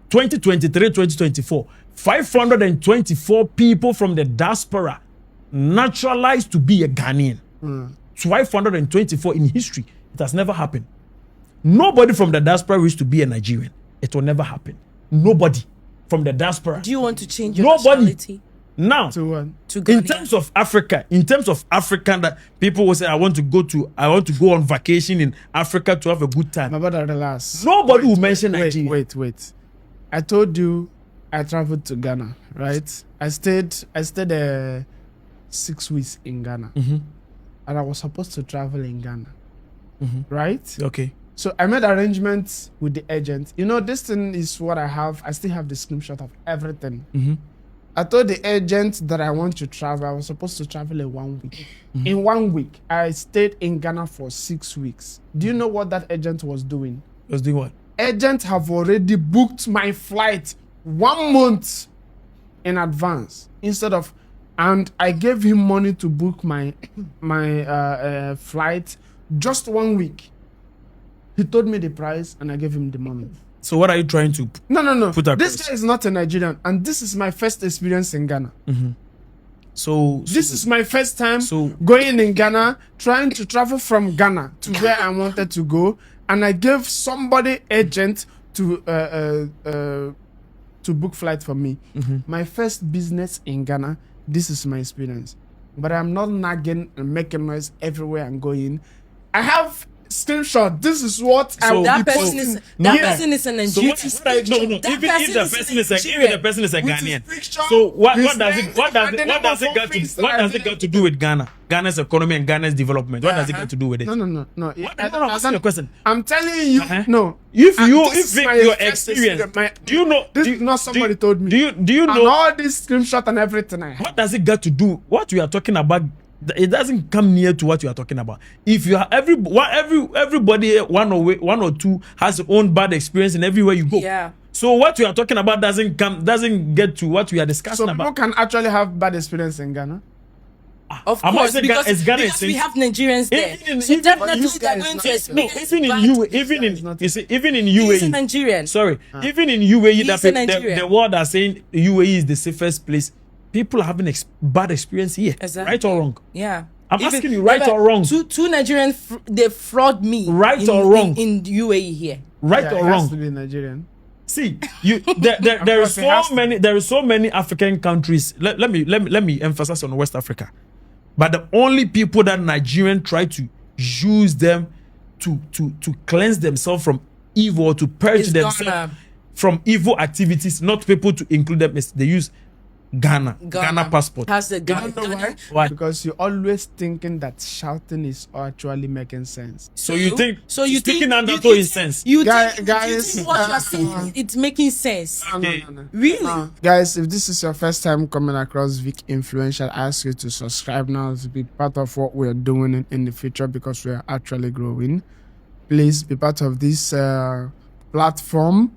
Speaker 2: 2023, 2024. 524 people from the diaspora naturalized to be a Ghanaian. 524 in history. It has never happened. Nobody from the diaspora used to be a Nigerian. It will never happen. Nobody from the diaspora.
Speaker 5: Do you want to change your
Speaker 2: Nobody.
Speaker 5: nationality
Speaker 2: Now,
Speaker 1: To one.
Speaker 5: to
Speaker 2: in
Speaker 5: Ghana?
Speaker 2: terms of Africa, that people will say, I want to go on vacation in Africa to have a good time.
Speaker 1: My brother, relax.
Speaker 2: Nobody will mention Nigeria.
Speaker 1: Wait. I told you I traveled to Ghana, right? I stayed 6 weeks in Ghana. And I was supposed to travel in Ghana. Right?
Speaker 2: Okay.
Speaker 1: So I made arrangements with the agent. You know, this thing is what I have. I still have the screenshot of everything. I told the agent that I want to travel. I was supposed to travel in 1 week. In 1 week, I stayed in Ghana for 6 weeks. Do you know what that agent was doing?
Speaker 2: Was doing what?
Speaker 1: Agent have already booked my flight 1 month in advance instead of and I gave him money to book my flight just 1 week. He told me the price, and I gave him the money.
Speaker 2: So what are you trying to?
Speaker 1: No.
Speaker 2: Put across?
Speaker 1: This guy is not a Nigerian, and this is my first experience in Ghana.
Speaker 2: So
Speaker 1: This is my first time
Speaker 2: So-
Speaker 1: going in Ghana, trying to travel from Ghana to where I wanted to go, and I gave somebody agent to book flight for me. My first business in Ghana. This is my experience, but I'm not nagging and making noise everywhere I'm going. I have screenshot. This is what I will
Speaker 5: That
Speaker 1: be
Speaker 5: person
Speaker 1: posting.
Speaker 5: is that person is a
Speaker 2: So
Speaker 5: Nigerian.
Speaker 2: what are you, no.
Speaker 5: That
Speaker 2: Even if the person is a
Speaker 1: With his
Speaker 2: Ghanaian,
Speaker 1: picture,
Speaker 2: so what
Speaker 1: his
Speaker 2: does
Speaker 1: name,
Speaker 2: it what does
Speaker 1: and
Speaker 2: it
Speaker 1: the
Speaker 2: what
Speaker 1: number
Speaker 2: does it
Speaker 1: of
Speaker 2: got to
Speaker 1: things
Speaker 2: what
Speaker 1: that
Speaker 2: does
Speaker 1: I
Speaker 2: it got to do with Ghana, Ghana's economy and Ghana's development? What does it got to do with it?
Speaker 1: No.
Speaker 2: What? No, I'm asking you a question.
Speaker 1: I'm telling you,
Speaker 2: Uh-huh.
Speaker 1: no.
Speaker 2: If
Speaker 1: And
Speaker 2: you
Speaker 1: this is
Speaker 2: if
Speaker 1: my
Speaker 2: your
Speaker 1: first
Speaker 2: experience,
Speaker 1: my-
Speaker 2: do you know?
Speaker 1: This
Speaker 2: do
Speaker 1: is
Speaker 2: you-
Speaker 1: not somebody
Speaker 2: do you-
Speaker 1: told me.
Speaker 2: Do you
Speaker 1: And
Speaker 2: know
Speaker 1: all this screenshot and everything I have.
Speaker 2: what does it got to do? What we are talking about, it doesn't come near to what you are talking about. If you are everybody one or two has their own bad experience in everywhere you go.
Speaker 5: Yeah.
Speaker 2: So what we are talking about doesn't get to what we are
Speaker 1: So
Speaker 2: discussing
Speaker 1: people
Speaker 2: about.
Speaker 1: can actually have bad experience in Ghana.
Speaker 5: Of
Speaker 2: I'm not
Speaker 5: course,
Speaker 2: saying
Speaker 5: because,
Speaker 2: Ghana is Ghana
Speaker 5: because we
Speaker 2: since-
Speaker 5: have Nigerians there.
Speaker 2: Even-
Speaker 5: So
Speaker 2: even-
Speaker 5: definitely
Speaker 1: this
Speaker 5: they're
Speaker 1: guy is
Speaker 5: going
Speaker 1: not-
Speaker 5: to
Speaker 1: no,
Speaker 5: experience
Speaker 2: Even in
Speaker 5: bad.
Speaker 2: you, even
Speaker 1: is
Speaker 2: in
Speaker 1: not-
Speaker 2: you see, even in
Speaker 5: He's a
Speaker 2: UAE.
Speaker 5: Nigerian.
Speaker 2: Sorry, even in UAE,
Speaker 5: He's
Speaker 2: that
Speaker 5: a
Speaker 2: the
Speaker 5: Nigerian.
Speaker 2: world are saying UAE is the safest place. People are having bad experience here,
Speaker 5: Exactly.
Speaker 2: right or wrong?
Speaker 5: Yeah.
Speaker 2: I'm asking you, right
Speaker 5: but
Speaker 2: or wrong?
Speaker 5: Two Nigerians they fraud me.
Speaker 2: Right or wrong?
Speaker 5: in UAE here.
Speaker 2: Right
Speaker 1: Yeah,
Speaker 2: or
Speaker 1: it has
Speaker 2: wrong?
Speaker 1: to be Nigerian.
Speaker 2: See, there is
Speaker 1: course it has to
Speaker 2: there is so many African countries. Let me emphasize on West Africa. But the only people that Nigerian try to use them to cleanse themselves from evil, to purge
Speaker 5: It's
Speaker 2: themselves
Speaker 5: Ghana.
Speaker 2: from evil activities, not people to include them, is they use Ghana passport.
Speaker 5: Has the Ghana.
Speaker 1: You know why?
Speaker 2: Why?
Speaker 1: Because you're always thinking that shouting is actually making sense.
Speaker 2: So you think speaking
Speaker 5: think
Speaker 2: undertone is sense?
Speaker 5: You
Speaker 1: Guy-
Speaker 5: think,
Speaker 1: guys,
Speaker 5: you think what you are saying it's making sense.
Speaker 2: Okay.
Speaker 5: Really?
Speaker 1: Guys, if this is your first time coming across Vic Influential, I ask you to subscribe now to be part of what we're doing in the future, because we are actually growing. Please be part of this platform.